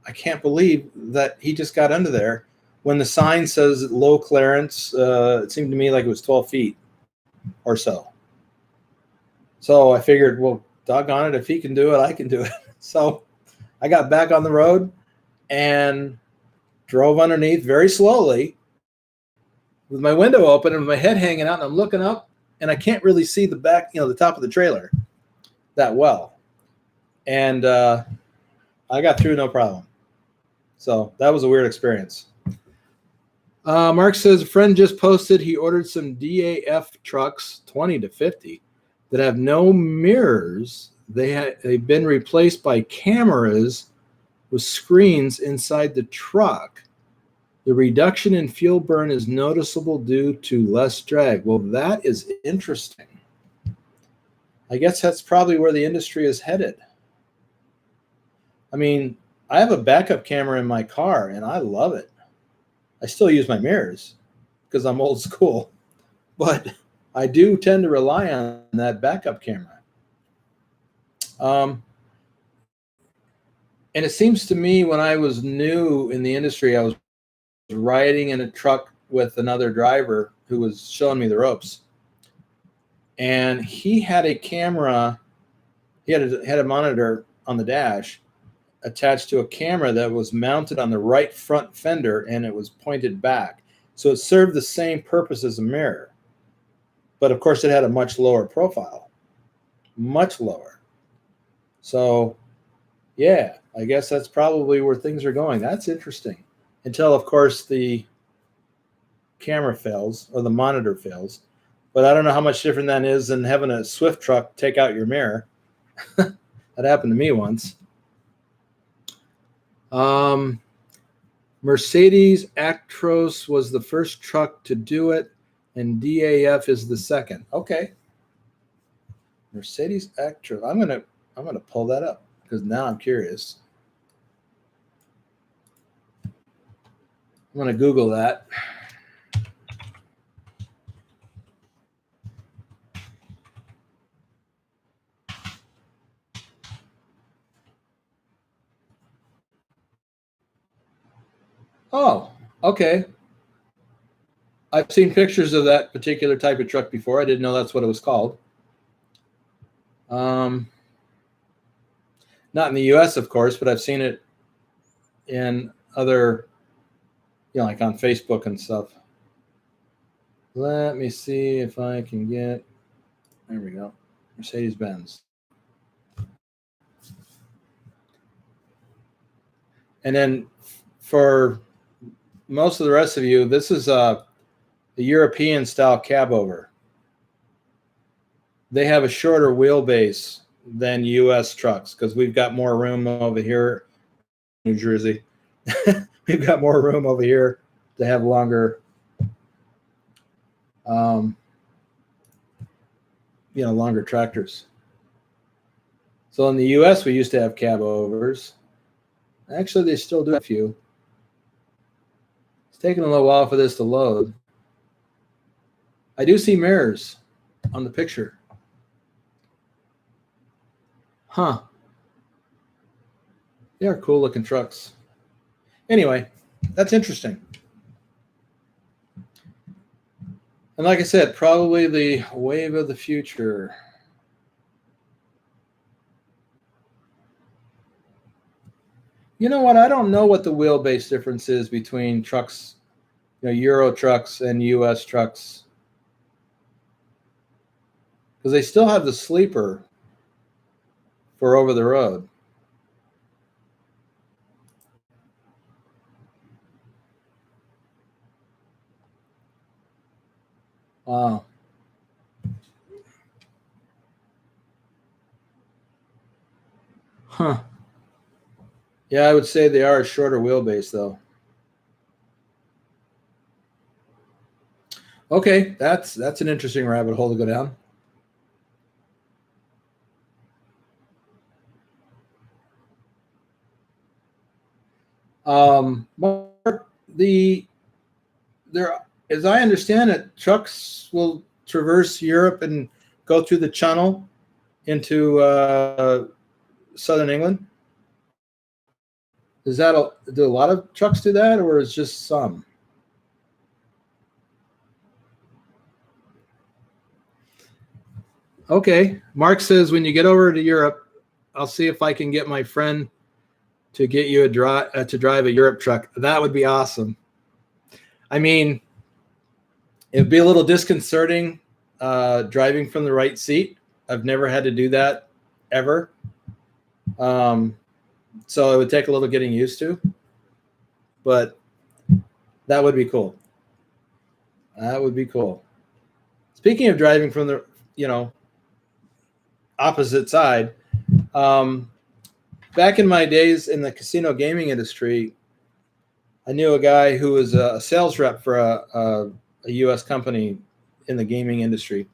I can't believe that he just got under there when the sign says low clearance. It seemed to me like it was 12 feet or so. So I figured, well, doggone it, if he can do it, I can do it. So I got back on the road and drove underneath very slowly with my window open and my head hanging out, and I'm looking up and I can't really see the back, the top of the trailer that well. And I got through no problem. So that was a weird experience. Mark says, a friend just posted he ordered some DAF trucks, 20 to 50, that have no mirrors. They've been replaced by cameras with screens inside the truck. The reduction in fuel burn is noticeable due to less drag. Well, that is interesting. I guess that's probably where the industry is headed. I mean, I have a backup camera in my car, and I love it. I still use my mirrors because I'm old school, but I do tend to rely on that backup camera. And it seems to me when I was new in the industry, I was riding in a truck with another driver who was showing me the ropes. And he had a camera, he had a monitor on the dash attached to a camera that was mounted on the right front fender, and it was pointed back. So it served the same purpose as a mirror. But of course, it had a much lower profile, much lower. So, yeah, I guess that's probably where things are going. That's interesting. Until, of course, the camera fails or the monitor fails. But I don't know how much different that is than having a Swift truck take out your mirror. That happened to me once. Mercedes Actros was the first truck to do it, and DAF is the second. Okay. Mercedes Actros. I'm gonna pull that up because now I'm curious. I'm gonna Google that. Oh, okay. I've seen pictures of that particular type of truck before. I didn't know that's what it was called. Not in the U.S., of course, but I've seen it in other, like on Facebook and stuff. Let me see if I can get, there we go, Mercedes-Benz. And then for most of the rest of you, this is a European style cab over. They have a shorter wheelbase than U.S. trucks because we've got more room over here in New Jersey we've got more room over here to have longer, longer tractors. So in the U.S., we used to have cab overs. Actually, they still do a few. It's taking a little while for this to load. I do see mirrors on the picture. Huh. They are cool looking trucks. Anyway, that's interesting. And like I said, probably the wave of the future. You know what? I don't know what the wheelbase difference is between trucks, Euro trucks and US trucks. Because they still have the sleeper for over the road. Wow. Huh. Yeah, I would say they are a shorter wheelbase, though. Okay, that's an interesting rabbit hole to go down. As I understand it, trucks will traverse Europe and go through the Channel into southern England. Do a lot of trucks do that, or is just some? Okay, Mark says when you get over to Europe, I'll see if I can get my friend to get you to drive a Europe truck. That would be awesome. I mean, it'd be a little disconcerting driving from the right seat. I've never had to do that ever. So it would take a little getting used to, but that would be cool. That would be cool. Speaking of driving from the, opposite side, back in my days in the casino gaming industry, I knew a guy who was a sales rep for a U.S. company in the gaming industry,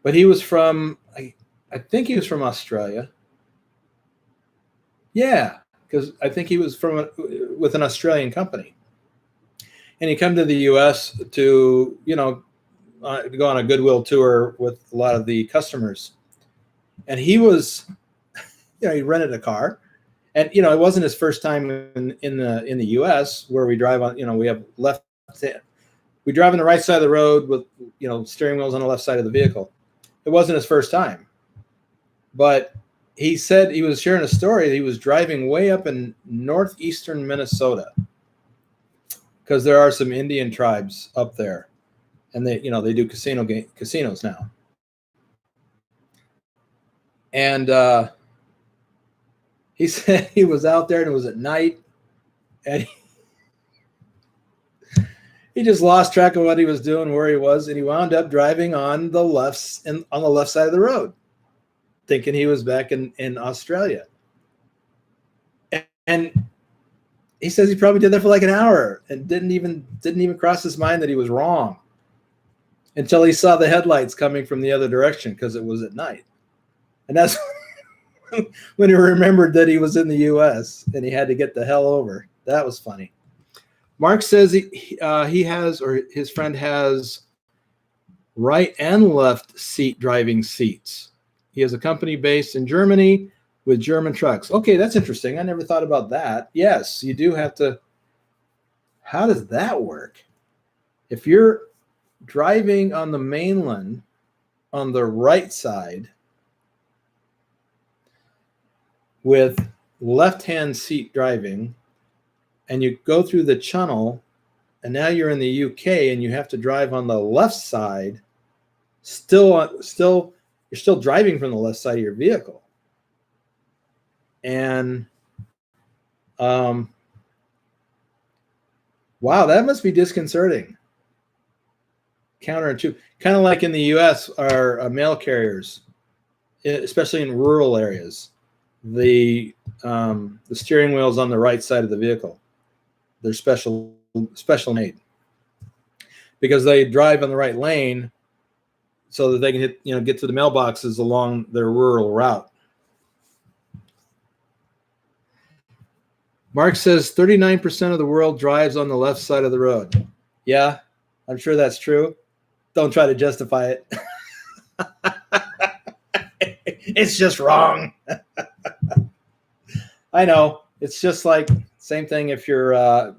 but he was from, I think he was from Australia. Yeah, because I think he was with an Australian company, and he come to the U.S. to go on a goodwill tour with a lot of the customers, and he was, he rented a car, and it wasn't his first time in the U.S. where we drive on. We have we drive on the right side of the road with steering wheels on the left side of the vehicle. It wasn't his first time, but he said he was sharing a story that he was driving way up in northeastern Minnesota because there are some Indian tribes up there, and they do casinos now. And he said he was out there and it was at night, and he just lost track of what he was doing, where he was, and he wound up driving on the left side of the road, thinking he was back in Australia. And he says he probably did that for like an hour and didn't even cross his mind that he was wrong until he saw the headlights coming from the other direction because it was at night. And that's when he remembered that he was in the U.S. and he had to get the hell over. That was funny. Mark says he has, or his friend has, right and left seat driving seats. He has a company based in Germany with German trucks. Okay, that's interesting. I never thought about that. Yes, you do have to. How does that work? If you're driving on the mainland on the right side with left-hand seat driving, and you go through the Channel, and now you're in the UK and you have to drive on the left side, you're still driving from the left side of your vehicle. And wow, that must be disconcerting. Counterintuitive. Kind of like in the US, our mail carriers, especially in rural areas, the steering wheel's on the right side of the vehicle. They're special made because they drive on the right lane so that they can get to the mailboxes along their rural route. Mark says 39% of the world drives on the left side of the road. Yeah, I'm sure that's true. Don't try to justify it. It's just wrong. I know. It's just like same thing if you're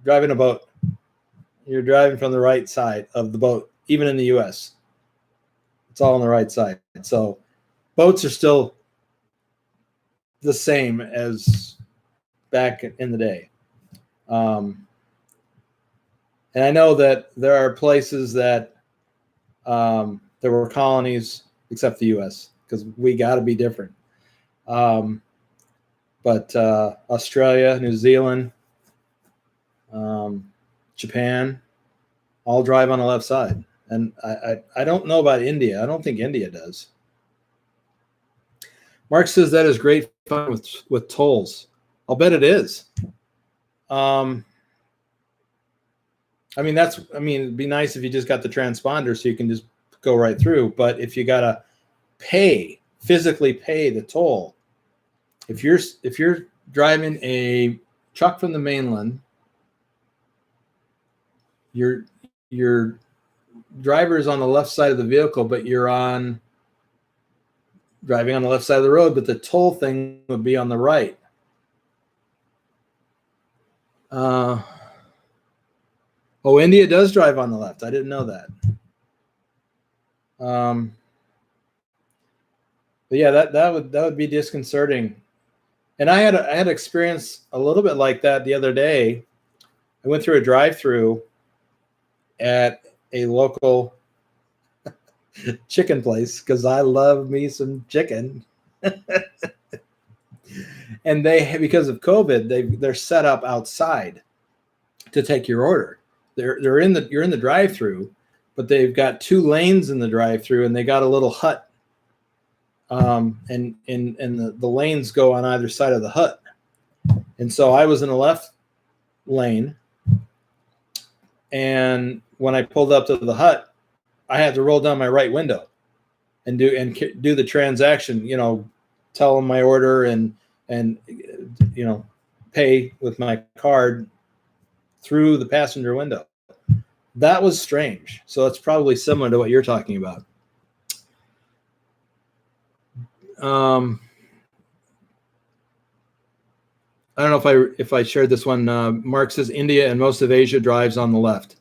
driving a boat. You're driving from the right side of the boat, even in the U.S. It's all on the right side. So boats are still the same as back in the day. And I know that there are places that there were colonies, except the U.S., because we got to be different. But Australia, New Zealand, Japan, all drive on the left side. And I don't know about India. I don't think India does. Mark says that is great fun with tolls. I'll bet it is. I mean, it'd be nice if you just got the transponder so you can just go right through. But if you gotta physically pay the toll, if you're driving a truck from the mainland, your driver is on the left side of the vehicle, but you're driving on the left side of the road, but the toll thing would be on the right. India does drive on the left. I didn't know that. But yeah, that would be disconcerting. And I had experience a little bit like that the other day. I went through a drive-through at a local chicken place because I love me some chicken. And because of COVID, they're set up outside to take your order. You're in the drive-through, but they've got 2 lanes in the drive-through, and they got a little hut. And the lanes go on either side of the hut. And so I was in the left lane, and when I pulled up to the hut, I had to roll down my right window and do the transaction, tell them my order and pay with my card through the passenger window. That was strange. So it's probably similar to what you're talking about. I don't know if I shared this one. Mark says India and most of Asia drives on the left.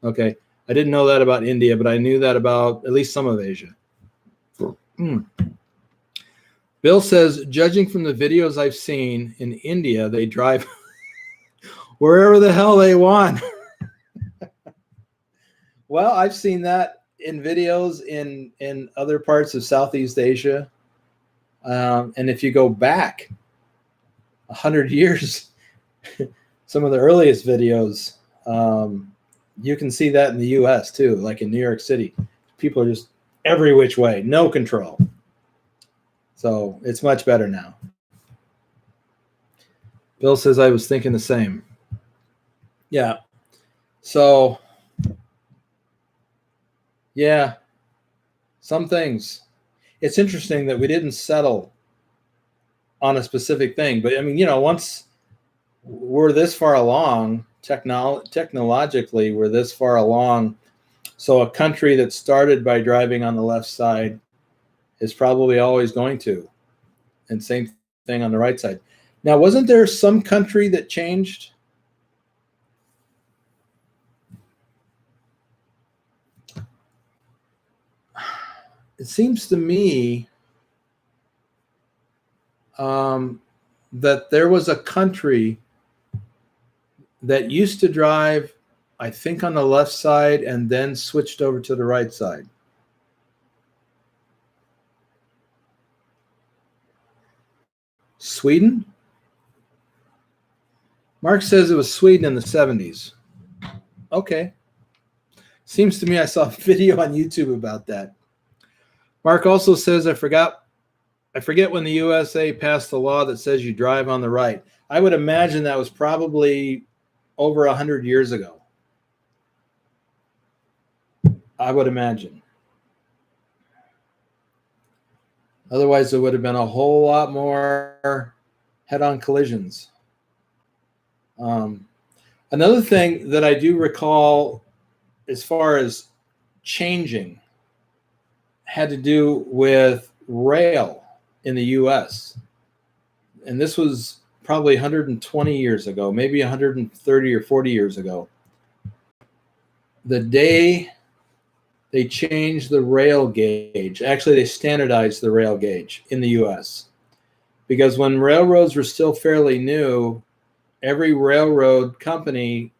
Okay. I didn't know that about India, but I knew that about at least some of Asia. Bill says, judging from the videos I've seen in India, they drive wherever the hell they want. Well, I've seen that in videos in other parts of Southeast Asia. And if you go back 100 years, some of the earliest videos, you can see that in the U.S. too, like in New York City. People are just every which way, no control. So it's much better now. Bill says I was thinking the same. Yeah. So, yeah, some things. It's interesting that we didn't settle on a specific thing. But I mean, once we're this far along, technologically, we're this far along. So a country that started by driving on the left side is probably always going to. And same thing on the right side. Now, wasn't there some country that changed? It seems to me that there was a country that used to drive, I think, on the left side and then switched over to the right side. Sweden? Mark says it was Sweden in the 70s. Okay. Seems to me I saw a video on YouTube about that. Mark also says, I forgot I forget when the USA passed the law that says you drive on the right. I would imagine that was probably over 100 years ago. I would imagine. Otherwise, there would have been a whole lot more head-on collisions. Another thing that I do recall as far as changing had to do with rail in the U.S. And this was probably 120 years ago, maybe 130 or 40 years ago. The day they changed the rail gauge, actually they standardized the rail gauge in the U.S. because when railroads were still fairly new, every railroad company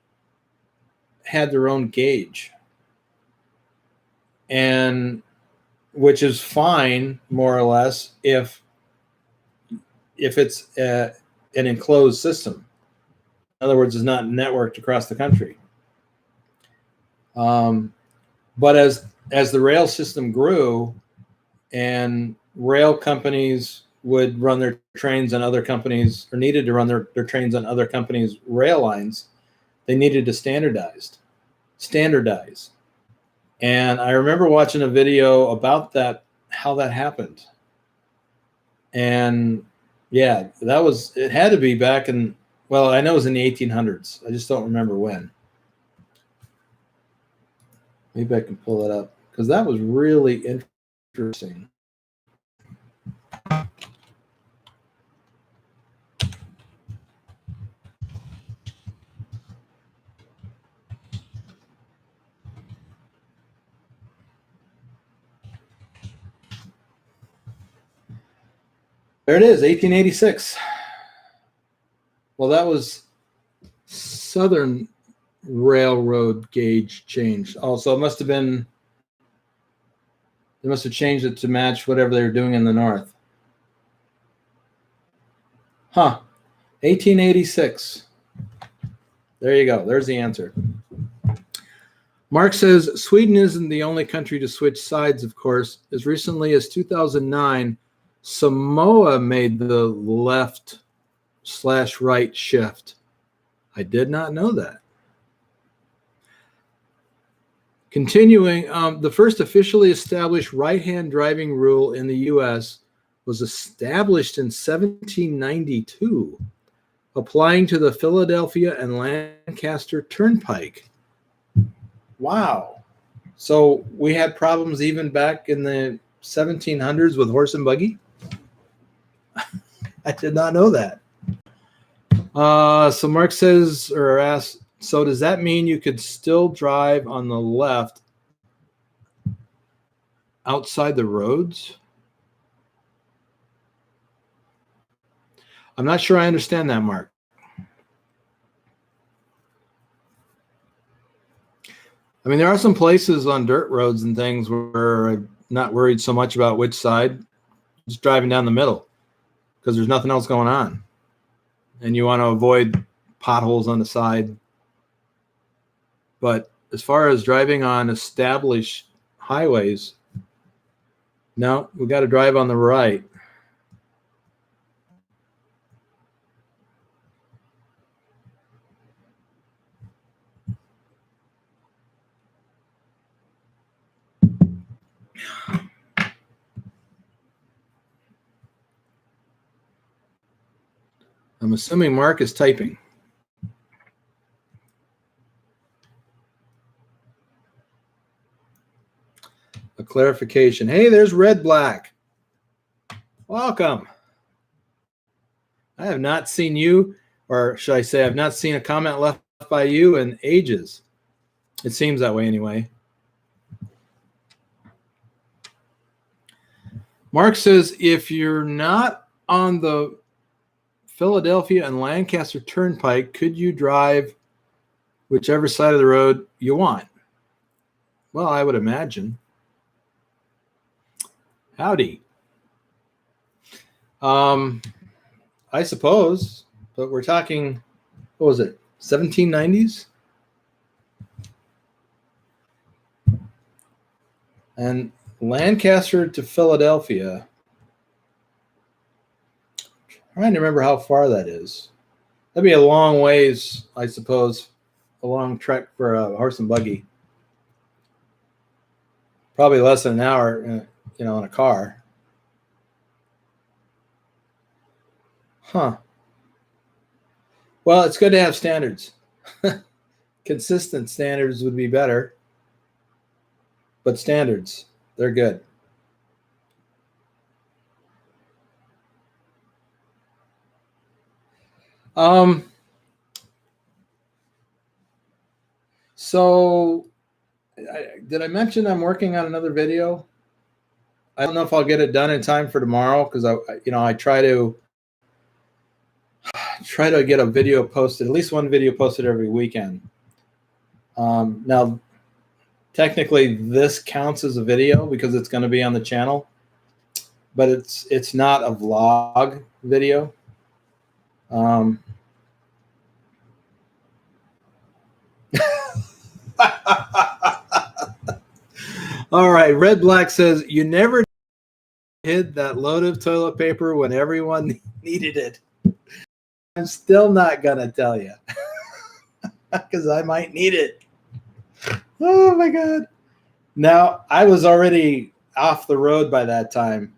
had their own gauge, and which is fine, more or less, if it's an enclosed system. In other words, it's not networked across the country. But as the rail system grew, and rail companies would run their trains on other companies, or needed to run their trains on other companies' rail lines, they needed to standardize. And I remember watching a video about that, how that happened. And yeah, it had to be back in, well, I know it was in the 1800s. I just don't remember when. Maybe I can pull it up because that was really interesting. There it is, 1886. Well, that was Southern Railroad gauge change. Also, it must have been, they must have changed it to match whatever they were doing in the North. Huh. 1886. There you go. There's the answer. Mark says Sweden isn't the only country to switch sides, of course. As recently as 2009, Samoa made the left/right shift. I did not know that. Continuing, the first officially established right-hand driving rule in the U.S. was established in 1792, applying to the Philadelphia and Lancaster Turnpike. Wow. So we had problems even back in the 1700s with horse and buggy? I did not know that. So Mark says, or asks, so does that mean you could still drive on the left outside the roads? I'm not sure I understand that, Mark. I mean, there are some places on dirt roads and things where I'm not worried so much about which side, just driving down the middle because there's nothing else going on. And you want to avoid potholes on the side. But as far as driving on established highways, no, we got to drive on the right. I'm assuming Mark is typing. A clarification. Hey, there's Red Black. Welcome. I have not seen you, or should I say I've not seen a comment left by you in ages. It seems that way anyway. Mark says, if you're not on the Philadelphia and Lancaster Turnpike, could you drive whichever side of the road you want? Well, I would imagine. Howdy. I suppose, but we're talking, what was it, 1790s? And Lancaster to Philadelphia trying to remember how far that is. That'd be a long ways, I suppose. A long trek for a horse and buggy. Probably less than an hour, in a car. Huh. Well, it's good to have standards. Consistent standards would be better, but standards, they're good. So did I mention I'm working on another video? I don't know if I'll get it done in time for tomorrow because I try to get a video posted, at least one video posted every weekend. Now, technically, this counts as a video because it's going to be on the channel, but it's not a vlog video. All right, Red Black says you never hid that load of toilet paper when everyone needed it. I'm still not gonna tell you because I might need it. Oh my God. Now, I was already off the road by that time.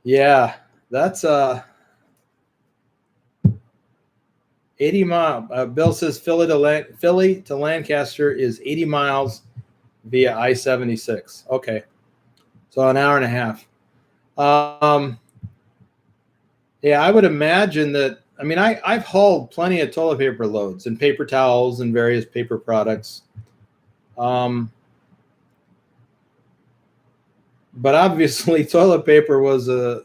Yeah, that's 80 mile. Bill says Philly to Lancaster is 80 miles via I-76. Okay, so an hour and a half. Yeah, I would imagine that. I mean, I've hauled plenty of toilet paper loads and paper towels and various paper products. But obviously, toilet paper was a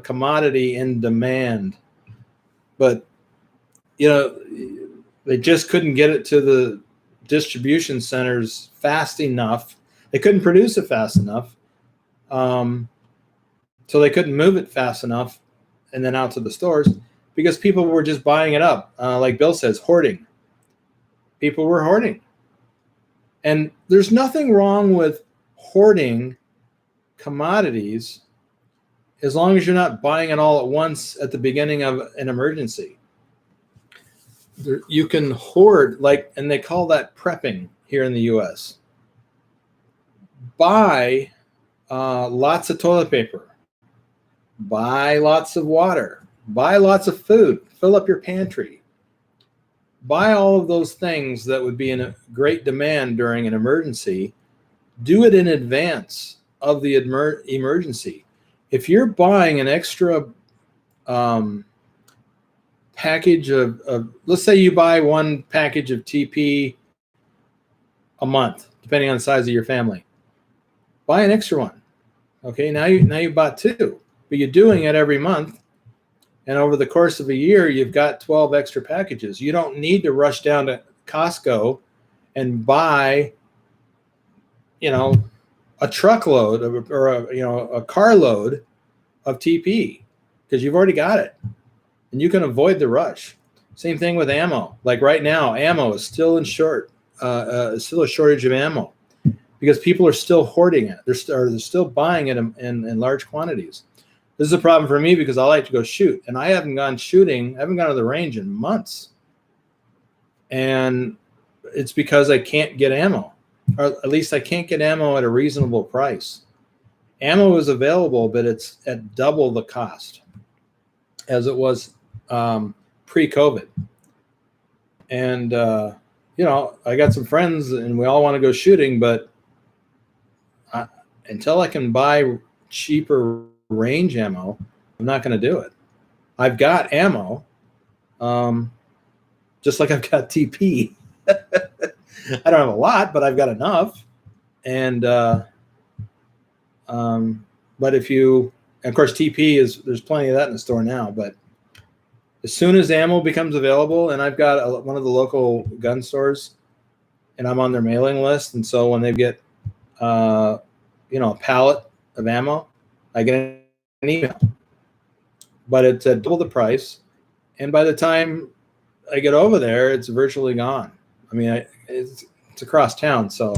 commodity in demand. But they just couldn't get it to the distribution centers fast enough. They couldn't produce it fast enough, so they couldn't move it fast enough, and then out to the stores because people were just buying it up. Like Bill says, hoarding. People were hoarding. And there's nothing wrong with hoarding commodities as long as you're not buying it all at once at the beginning of an emergency. You can hoard, and they call that prepping here in the U.S. Buy lots of toilet paper. Buy lots of water. Buy lots of food. Fill up your pantry. Buy all of those things that would be in a great demand during an emergency. Do it in advance of the emergency. If you're buying an extra package of, let's say you buy one package of TP a month, depending on the size of your family, buy an extra one. Okay, now you bought two, but you're doing it every month. And over the course of a year, you've got 12 extra packages. You don't need to rush down to Costco and buy, a truckload or a carload of TP because you've already got it, and you can avoid the rush. Same thing with ammo. Like right now, ammo is still in still a shortage of ammo because people are still hoarding it. They're still buying it in large quantities. This is a problem for me because I like to go shoot, and I haven't gone shooting. I haven't gone to the range in months, and it's because I can't get ammo, or at least I can't get ammo at a reasonable price. Ammo is available, but it's at double the cost as it was pre-COVID. And I got some friends, and we all want to go shooting, but until I can buy cheaper range ammo, I'm not going to do it. I've got ammo, just like I've got TP. I don't have a lot, but I've got enough. And but of course, TP there's plenty of that in the store now. But as soon as ammo becomes available, and I've got one of the local gun stores, and I'm on their mailing list, and so when they get a pallet of ammo, I get an email. But it's at double the price, and by the time I get over there, it's virtually gone. I mean, it's across town. So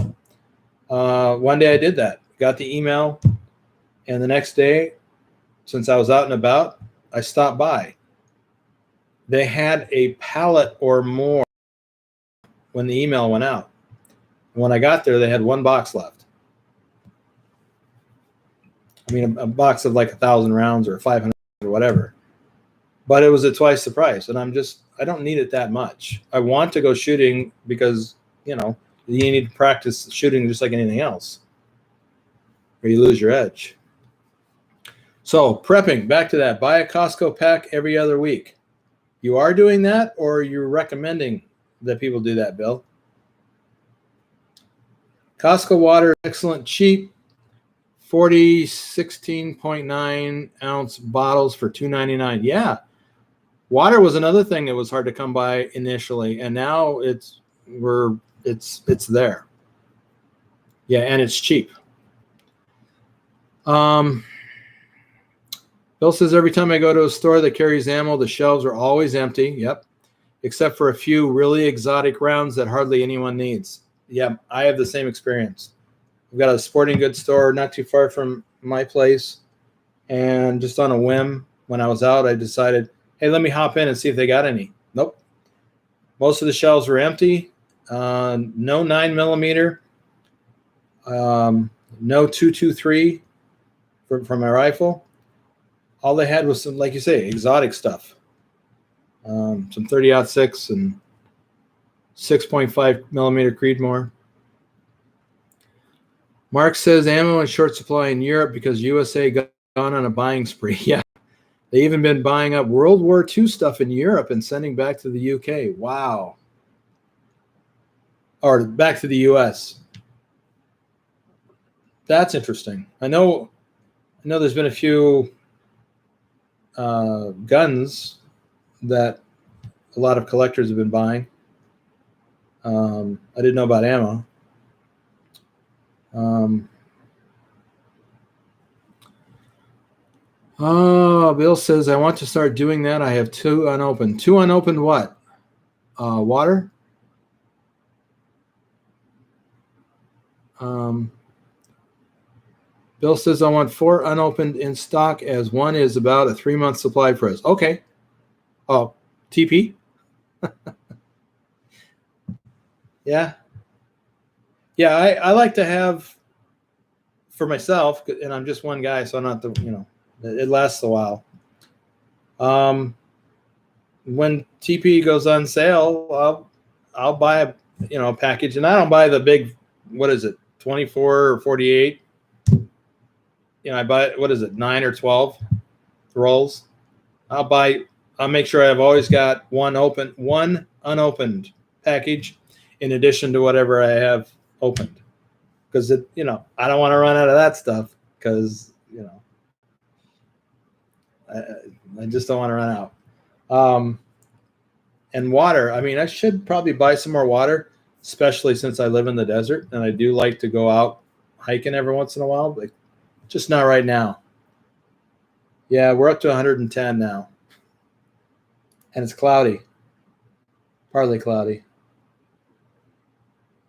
one day I did that, got the email, and the next day since I was out and about, I stopped by. They had a pallet or more when the email went out. And when I got there, they had one box left. I mean, a box of like 1,000 rounds or 500 or whatever. But it was at twice the price. And I don't need it that much. I want to go shooting because, you need to practice shooting just like anything else, or you lose your edge. So prepping, back to that. Buy a Costco pack every other week. You are doing that, or you're recommending that people do that, Bill? Costco water, excellent, cheap. 40 16.9 ounce bottles for $2.99. Yeah. Water was another thing that was hard to come by initially, and now it's there. Yeah, and it's cheap. Bill says every time I go to a store that carries ammo, the shelves are always empty. Yep. Except for a few really exotic rounds that hardly anyone needs. Yeah, I have the same experience. I've got a sporting goods store not too far from my place, and just on a whim, when I was out, I decided, hey, let me hop in and see if they got any. Nope. Most of the shelves were empty. No 9mm. No 223 from my rifle. All they had was some, like you say, exotic stuff. Some 30-06 and 6.5mm Creedmoor. Mark says ammo in short supply in Europe because USA got on a buying spree. Yeah. They even been buying up World War II stuff in Europe and sending back to the UK. Wow. Or back to the US. That's interesting. I know there's been a few guns that a lot of collectors have been buying. I didn't know about ammo. Bill says, I want to start doing that. I have 2 unopened. 2 unopened what? Water? Bill says, I want 4 unopened in stock as one is about a 3-month supply for us. Okay. Oh, TP? Yeah. Yeah, I like to have for myself, and I'm just one guy, so I'm not it lasts a while. When TP goes on sale, I'll buy a package, and I don't buy the big, what is it, 24 or 48. I buy, what is it, 9 or 12 rolls. I'll make sure I've always got one unopened package in addition to whatever I have opened, because I don't want to run out of that stuff, because I just don't want to run out. And water, I should probably buy some more water, especially since I live in the desert and I do like to go out hiking every once in a while, but just not right now. Yeah, we're up to 110 now, and it's cloudy, partly cloudy.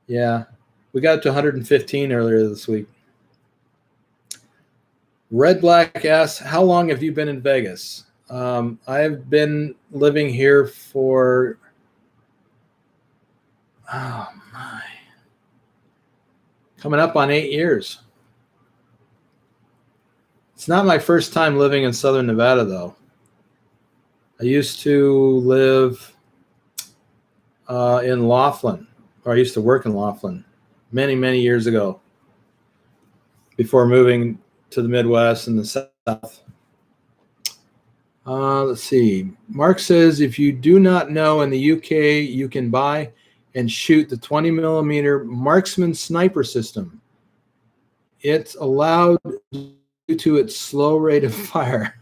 Yeah, we got up to 115 earlier this week. Red Black asks, how long have you been in Vegas? I've been living here for, coming up on 8 years. It's not my first time living in Southern Nevada, though. I used to live in Laughlin, or I used to work in Laughlin many, many years ago, before moving to the Midwest and the South. Let's see. Mark says, if you do not know, in the UK, you can buy and shoot the 20mm Marksman sniper system. It's allowed due to its slow rate of fire.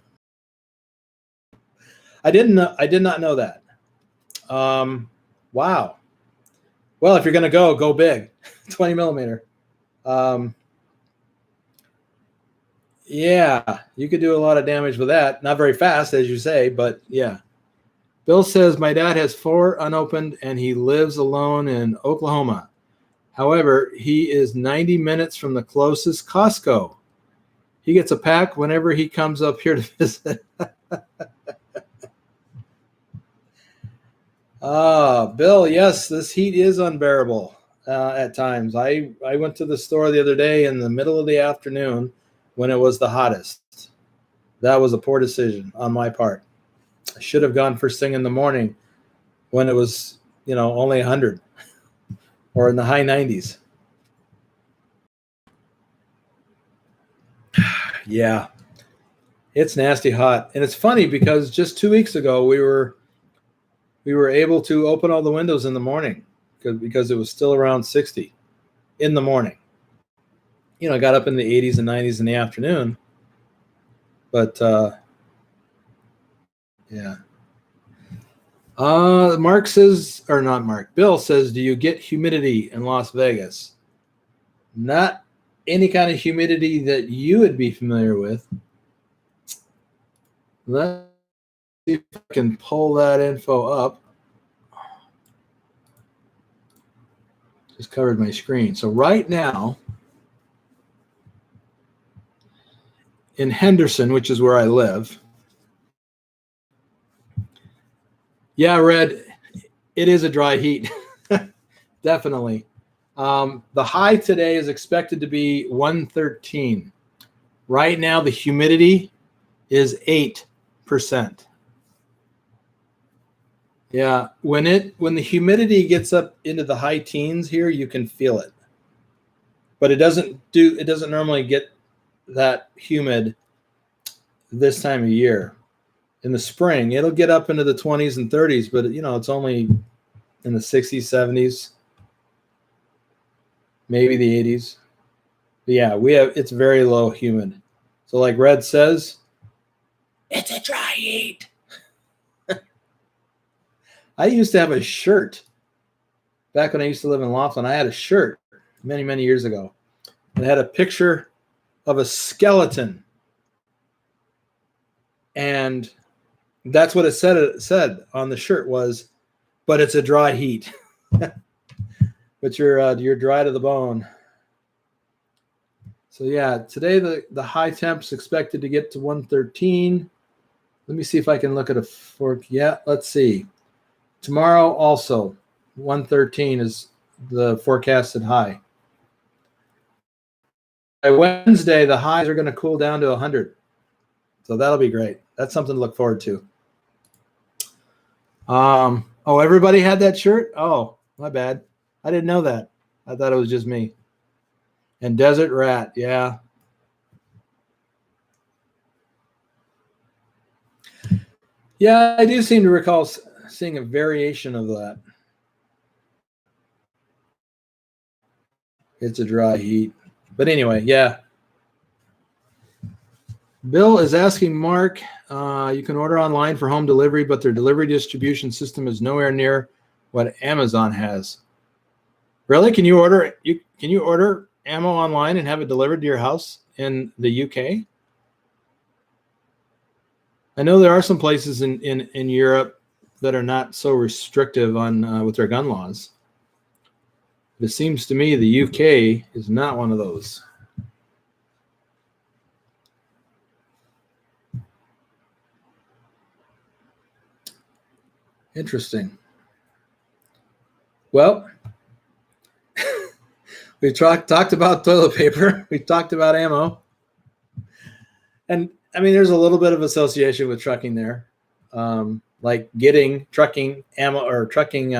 I did not know that. Wow. Well, if you're going to go big. 20mm. Yeah, you could do a lot of damage with that. Not very fast, as you say, but yeah. Bill says, my dad has 4 unopened and he lives alone in Oklahoma. However, he is 90 minutes from the closest Costco. He gets a pack whenever he comes up here to visit. Bill, yes, this heat is unbearable at times. I went to the store the other day in the middle of the afternoon when it was the hottest. That was a poor decision on my part. I should have gone first thing in the morning when it was, only 100 or in the high 90s. Yeah, it's nasty hot. And it's funny because just 2 weeks ago, we were able to open all the windows in the morning because it was still around 60 in the morning. I got up in the 80s and 90s in the afternoon. But, yeah. Mark says, or not Mark, Bill says, do you get humidity in Las Vegas? Not any kind of humidity that you would be familiar with. Let's see if I can pull that info up. Just covered my screen. So right now, in Henderson, which is where I live, yeah, Red, it is a dry heat. Definitely. The high today is expected to be 113. Right now, the humidity is 8%. Yeah, when the humidity gets up into the high teens here, you can feel it. But it doesn't normally get that humid this time of year. In the spring, it'll get up into the 20s and 30s, but it's only in the 60s, 70s, maybe the 80s. But yeah, it's very low humid. So like Red says, it's a dry heat. I used to have a shirt back when I used to live in Laughlin. I had a shirt many, many years ago. It had a picture of a skeleton. And that's what it said on the shirt was, but it's a dry heat. But you're dry to the bone. So yeah, today the high temps expected to get to 113. Let me see if I can look at a fork. Yeah, let's see. Tomorrow also 113 is the forecasted high. By Wednesday, the highs are going to cool down to 100. So that'll be great. That's something to look forward to. Everybody had that shirt? Oh, my bad. I didn't know that. I thought it was just me. And Desert Rat, yeah. Yeah, I do seem to recall seeing a variation of that. It's a dry heat. But anyway, yeah. Bill is asking Mark, you can order online for home delivery, but their delivery distribution system is nowhere near what Amazon has. Really? Can you order ammo online and have it delivered to your house in the UK? I know there are some places in Europe that are not so restrictive on with their gun laws. But it seems to me the UK is not one of those. Interesting. Well, we talked about toilet paper. We talked about ammo. And I mean, there's a little bit of association with trucking there. Like trucking ammo or trucking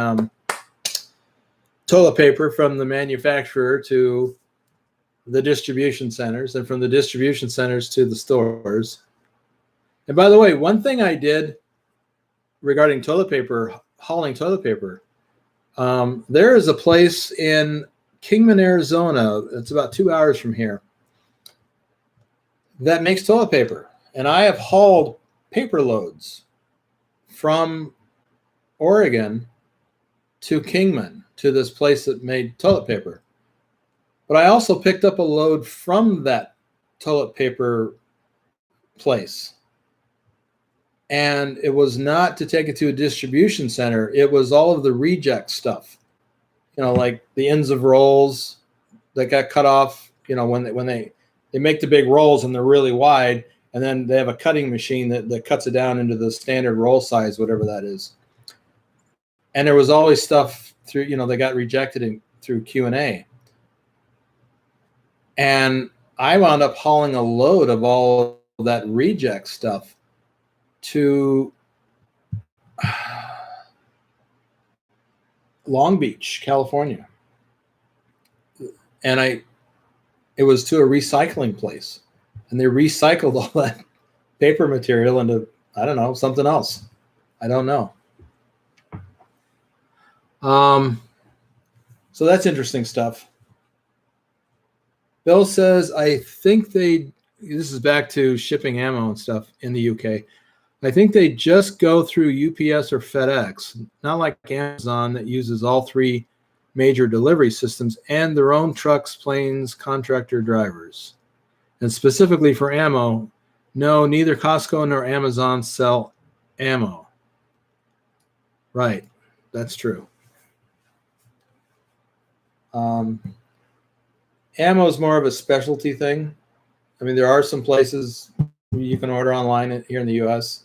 toilet paper from the manufacturer to the distribution centers and from the distribution centers to the stores. And by the way, one thing I did regarding toilet paper, hauling toilet paper, there is a place in Kingman, Arizona. It's about 2 hours from here that makes toilet paper. And I have hauled paper loads from Oregon to Kingman, to this place that made toilet paper. But I also picked up a load from that toilet paper place. And it was not to take it to a distribution center. It was all of the reject stuff, like the ends of rolls that got cut off, when they they make the big rolls and they're really wide, and then they have a cutting machine that cuts it down into the standard roll size, whatever that is. And there was always stuff through, they got rejected through Q&A. And I wound up hauling a load of all of that reject stuff to Long Beach, California. And it was to a recycling place. And they recycled all that paper material into, I don't know, something else. I don't know. So that's interesting stuff. Bill says, I think this is back to shipping ammo and stuff in the UK. I think they just go through UPS or FedEx, not like Amazon that uses all three major delivery systems and their own trucks, planes, contractor drivers. And specifically for ammo, no, neither Costco nor Amazon sell ammo. Right, that's true. Ammo is more of a specialty thing. I mean, there are some places you can order online here in the U.S.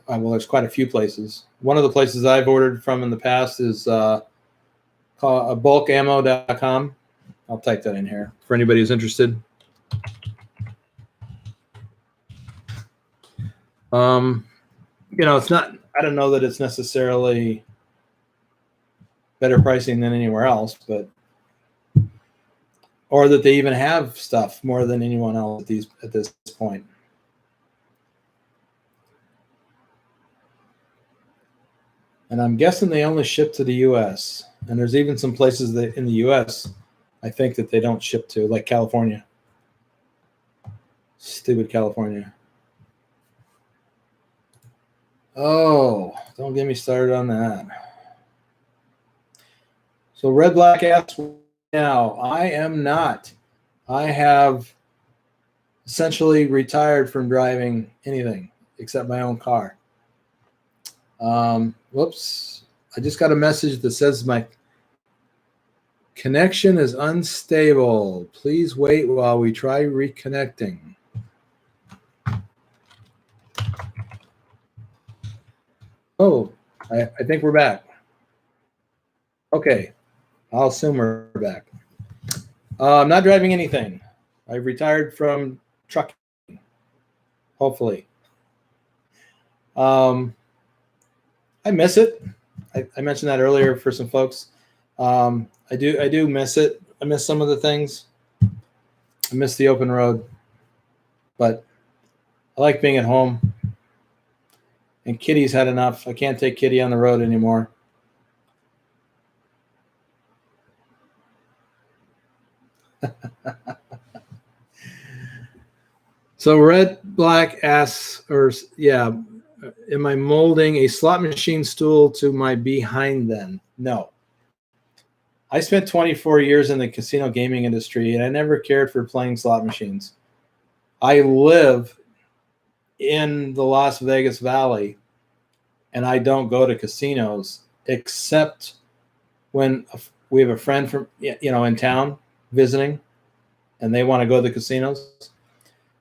Well, there's quite a few places. One of the places I've ordered from in the past is called bulkammo.com. I'll type that in here for anybody who's interested. It's not, I don't know that it's necessarily better pricing than anywhere else, or that they even have stuff more than anyone else at this point. And I'm guessing they only ship to the U.S. And there's even some places that in the U.S. I think that they don't ship to, like California. Stupid California. Oh, don't get me started on that. So Red Black asks, now, I am not. I have essentially retired from driving anything except my own car. Whoops. I just got a message that says my connection is unstable. Please wait while we try reconnecting. Oh, I think we're back. Okay. I'll assume we're back. I'm not driving anything. I've retired from trucking, hopefully. I miss it. I mentioned that earlier for some folks. I do miss it. I miss some of the things. I miss the open road. But I like being at home. And Kitty's had enough. I can't take Kitty on the road anymore. So Red Black asks, am I molding a slot machine stool to my behind then? No. I spent 24 years in the casino gaming industry, and I never cared for playing slot machines. I live in the Las Vegas Valley, and I don't go to casinos except when we have a friend from in town visiting, and they want to go to the casinos.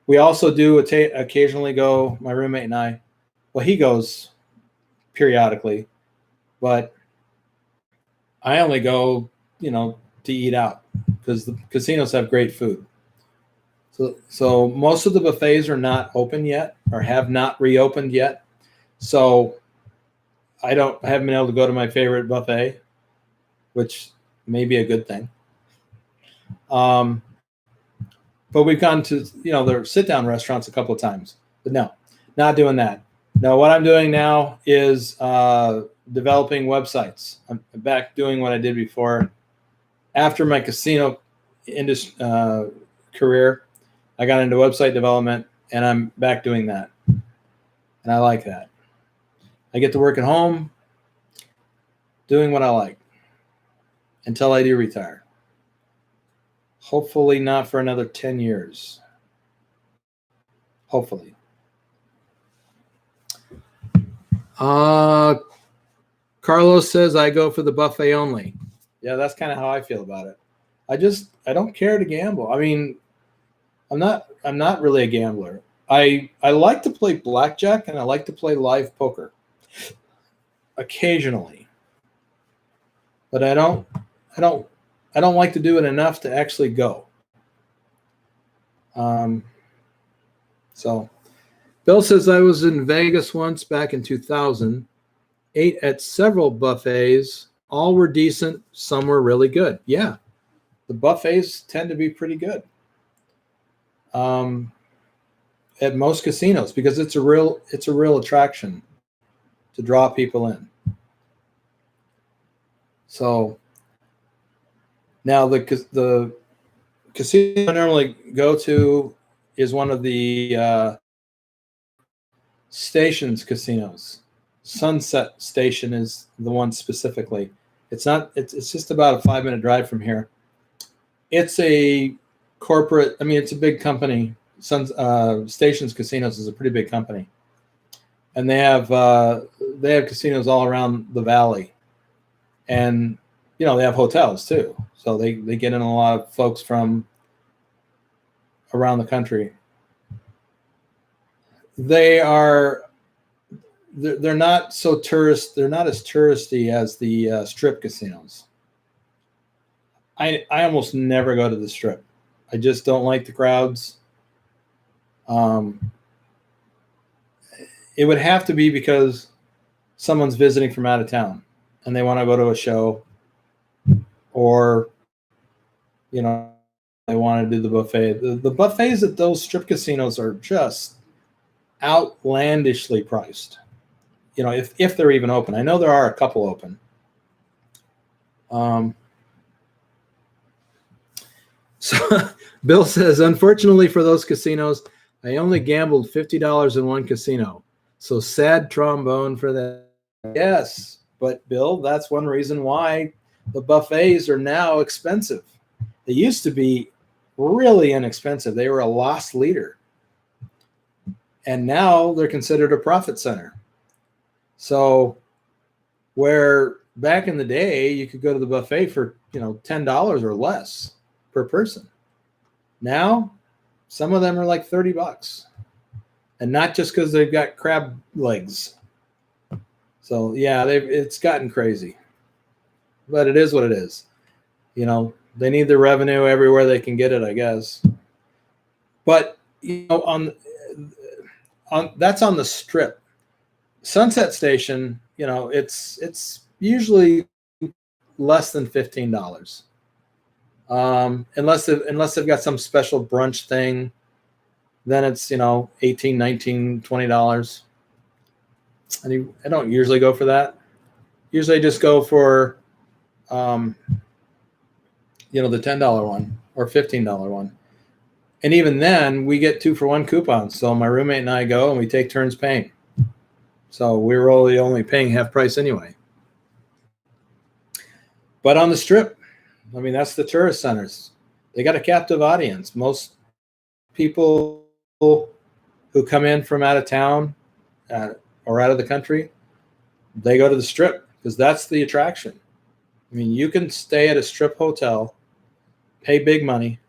We also do occasionally go, my roommate and I. Well, he goes periodically, but I only go, to eat out because the casinos have great food. So most of the buffets are not open yet or have not reopened yet. So I haven't been able to go to my favorite buffet, which may be a good thing. But we've gone to, their sit-down restaurants a couple of times. But no, not doing that. No, what I'm doing now is developing websites. I'm back doing what I did before. After my casino career, I got into website development, and I'm back doing that. And I like that. I get to work at home doing what I like until I do retire. Hopefully not for another 10 years. Hopefully. Carlos says I go for the buffet only. Yeah, that's kind of how I feel about it. I don't care to gamble. I mean, I'm not really a gambler. I like to play blackjack and I like to play live poker occasionally, but I don't I don't like to do it enough to actually go. Um, so Bill says I was in Vegas once back in 2000, ate at several buffets. All were decent, some were really good. Yeah, the buffets tend to be pretty good at most casinos because it's a real attraction to draw people in. So now the casino I normally go to is one of the Stations casinos. Sunset Station is the one specifically. It's not. It's just about a 5-minute drive from here. It's a corporate. I mean, it's a big company. Stations Casinos is a pretty big company, and they have casinos all around the valley, and they have hotels too. So they get in a lot of folks from around the country. They're not so tourist. They're not as touristy as the strip casinos. I almost never go to the strip. I just don't like the crowds. It would have to be because someone's visiting from out of town and they want to go to a show, or they want to do the buffet. The buffets at those strip casinos are just outlandishly priced. If they're even open. I know there are a couple open. So Bill says, unfortunately for those casinos, I only gambled $50 in one casino. So sad trombone for that. Yes, but Bill, that's one reason why the buffets are now expensive. They used to be really inexpensive. They were a loss leader. And now they're considered a profit center. So where back in the day you could go to the buffet for $10 or less per person, now some of them are like $30, and not just because they've got crab legs. So yeah, it's gotten crazy, but it is what it is. They need the revenue everywhere they can get it, I guess. But on that's on the strip. Sunset Station, it's usually less than $15, unless they've got some special brunch thing. Then it's $18, $19, $20. And I don't usually go for that. Usually I just go for the $10 one or $15 one. And even then we get 2-for-1 coupons. So my roommate and I go and we take turns paying. So we were only paying half price anyway. But on the strip, I mean, that's the tourist centers. They got a captive audience. Most people who come in from out of town or out of the country, they go to the strip because that's the attraction. I mean, you can stay at a strip hotel, pay big money,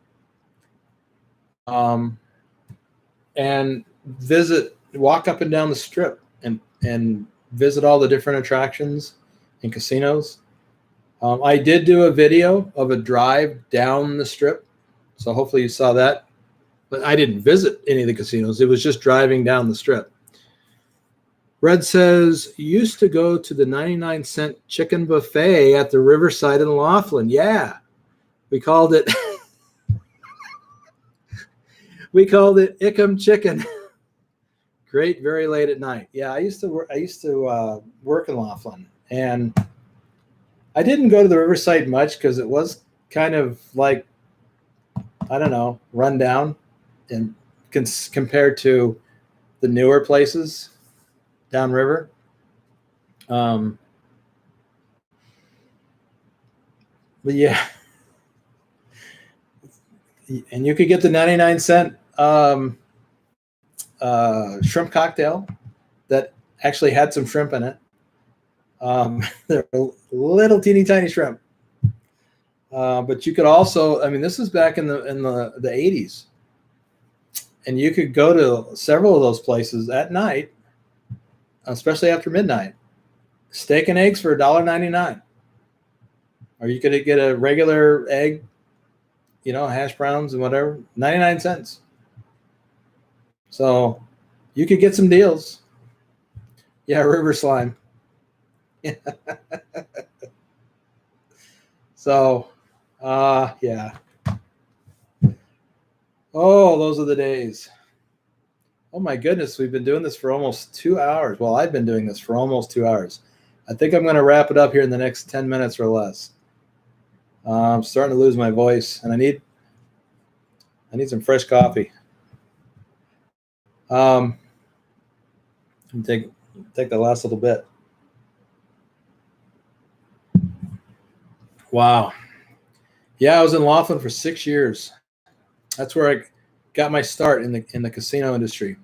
and walk up and down the strip and visit all the different attractions and casinos. I did do a video of a drive down the strip, so hopefully you saw that. But I didn't visit any of the casinos. It was just driving down the strip. Red says, used to go to the 99-cent chicken buffet at the Riverside in Laughlin. Yeah, we called it Ickum Chicken. Great, very late at night. Yeah, I used to work in Laughlin, and I didn't go to the Riverside much because it was kind of like, I don't know, run down, and compared to the newer places downriver. But yeah, and you could get the 99-cent shrimp cocktail that actually had some shrimp in it. They're little teeny tiny shrimp. But you could also, I mean, this is back in the 80s. And you could go to several of those places at night, especially after midnight. Steak and eggs for $1.99. Or you could get a regular egg, hash browns and whatever, 99 cents. So you could get some deals. Yeah, river slime. So, yeah. Oh, those are the days. Oh my goodness, we've been doing this for almost 2 hours. Well, I've been doing this for almost 2 hours. I think I'm going to wrap it up here in the next 10 minutes or less. I'm starting to lose my voice, and I need some fresh coffee. Take the last little bit. Wow. Yeah, I was in Laughlin for 6 years. That's where I got my start in the casino industry.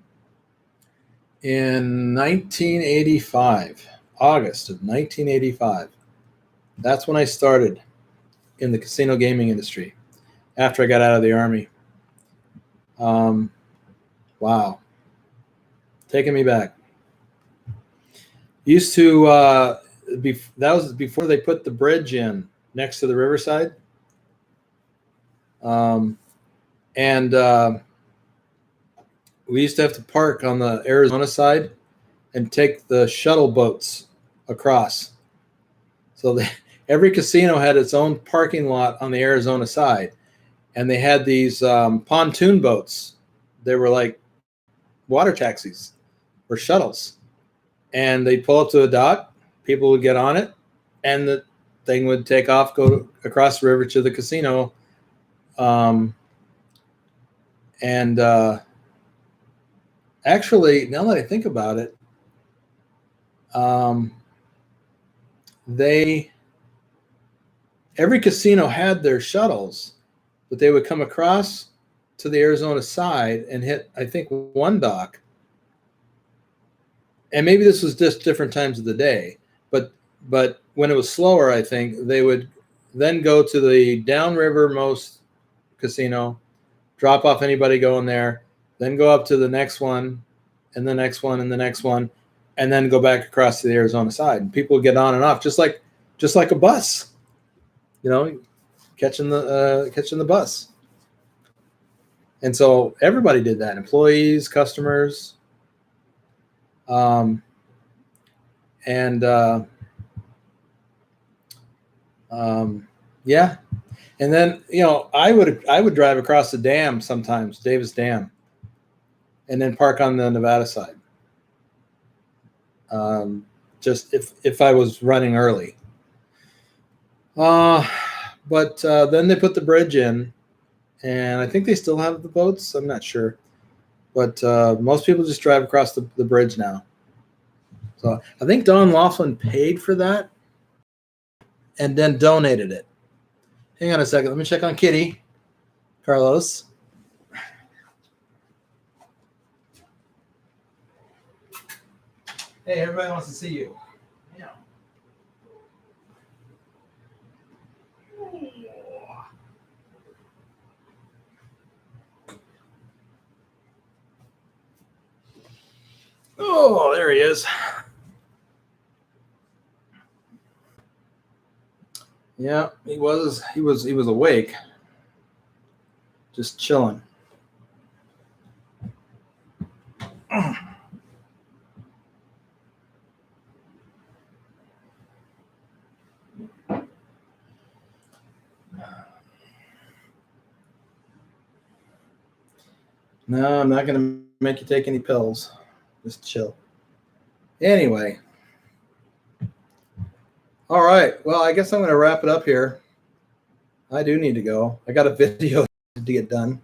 In 1985, August of 1985, that's when I started in the casino gaming industry after I got out of the Army. Wow. Taking me back. Used to, that was before they put the bridge in next to the riverside. And we used to have to park on the Arizona side and take the shuttle boats across. So every casino had its own parking lot on the Arizona side. And they had these pontoon boats. They were like water taxis or shuttles. And they'd pull up to a dock. People would get on it. And the thing would take off, go across the river to the casino. Actually, now that I think about it, every casino had their shuttles, but they would come across to the Arizona side and hit, I think, one dock. And maybe this was just different times of the day, but when it was slower, I think they would then go to the downrivermost casino, drop off anybody going there, then go up to the next one, and the next one, and the next one, and then go back across to the Arizona side. And people would get on and off, just like a bus, catching the bus. And so everybody did that: employees, customers, yeah. And then I would drive across the dam sometimes, Davis Dam, and then park on the Nevada side. Just if I was running early. But then they put the bridge in, and I think they still have the boats. I'm not sure, but most people just drive across the bridge now. So I think Don Laughlin paid for that and then donated it. Hang on a second. Let me check on Kitty. Carlos. Hey, everybody wants to see you. Yeah. Oh, there he is. Yeah, he was awake. Just chilling. No, I'm not going to make you take any pills. Just chill. Anyway. All right. Well, I guess I'm going to wrap it up here. I do need to go. I got a video to get done.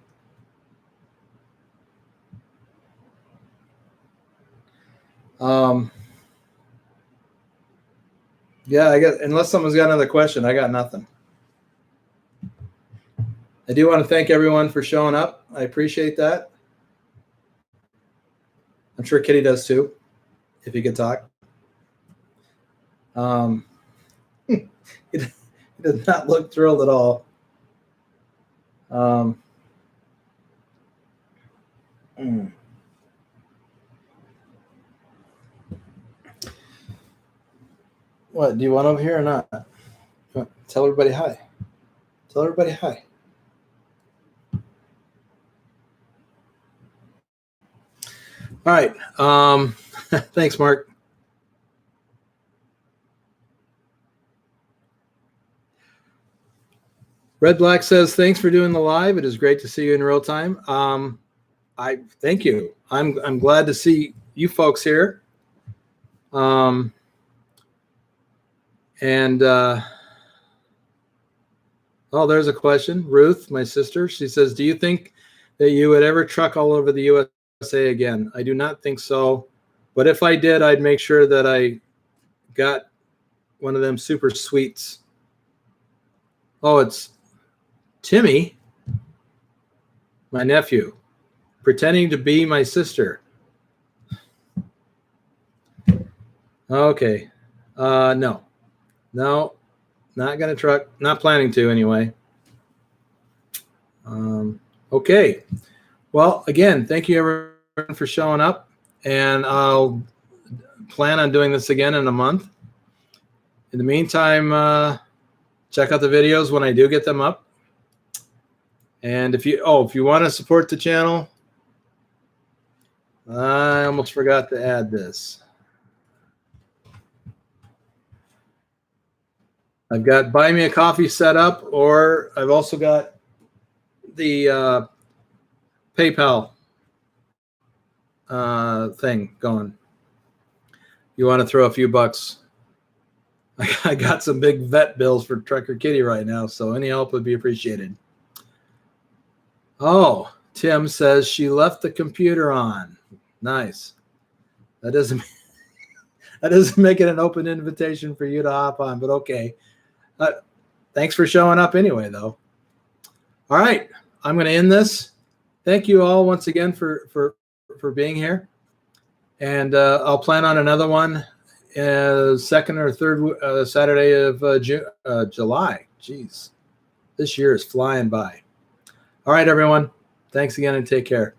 Yeah, I guess unless someone's got another question, I got nothing. I do want to thank everyone for showing up. I appreciate that. I'm sure Kitty does too, if he could talk. He does not look thrilled at all. Mm. What, do you want over here or not? Tell everybody hi. Tell everybody hi. All right. Thanks, Mark. Red Black says, thanks for doing the live. It is great to see you in real time. I thank you. I'm glad to see you folks here. Oh, there's a question. Ruth, my sister, she says, do you think that you would ever truck all over the USA again? I do not think so. But if I did, I'd make sure that I got one of them super sweets. Oh, it's Timmy, my nephew, pretending to be my sister. Okay. No, not going to truck. Not planning to anyway. Okay. Well, again, thank you everyone for showing up, and I'll plan on doing this again in a month. In the meantime, check out the videos when I do get them up. And if you want to support the channel, I almost forgot to add this. I've got Buy Me a Coffee set up, or I've also got the PayPal thing going. You want to throw a few bucks? I got some big vet bills for Trucker Kitty right now, so any help would be appreciated. Oh, Tim says she left the computer on. Nice. That doesn't make it an open invitation for you to hop on, but okay. Thanks for showing up anyway, though. All right, I'm going to end this. Thank you all once again for being here, and I'll plan on another one second or third Saturday of July. Jeez, this year is flying by. All right, everyone. Thanks again and take care.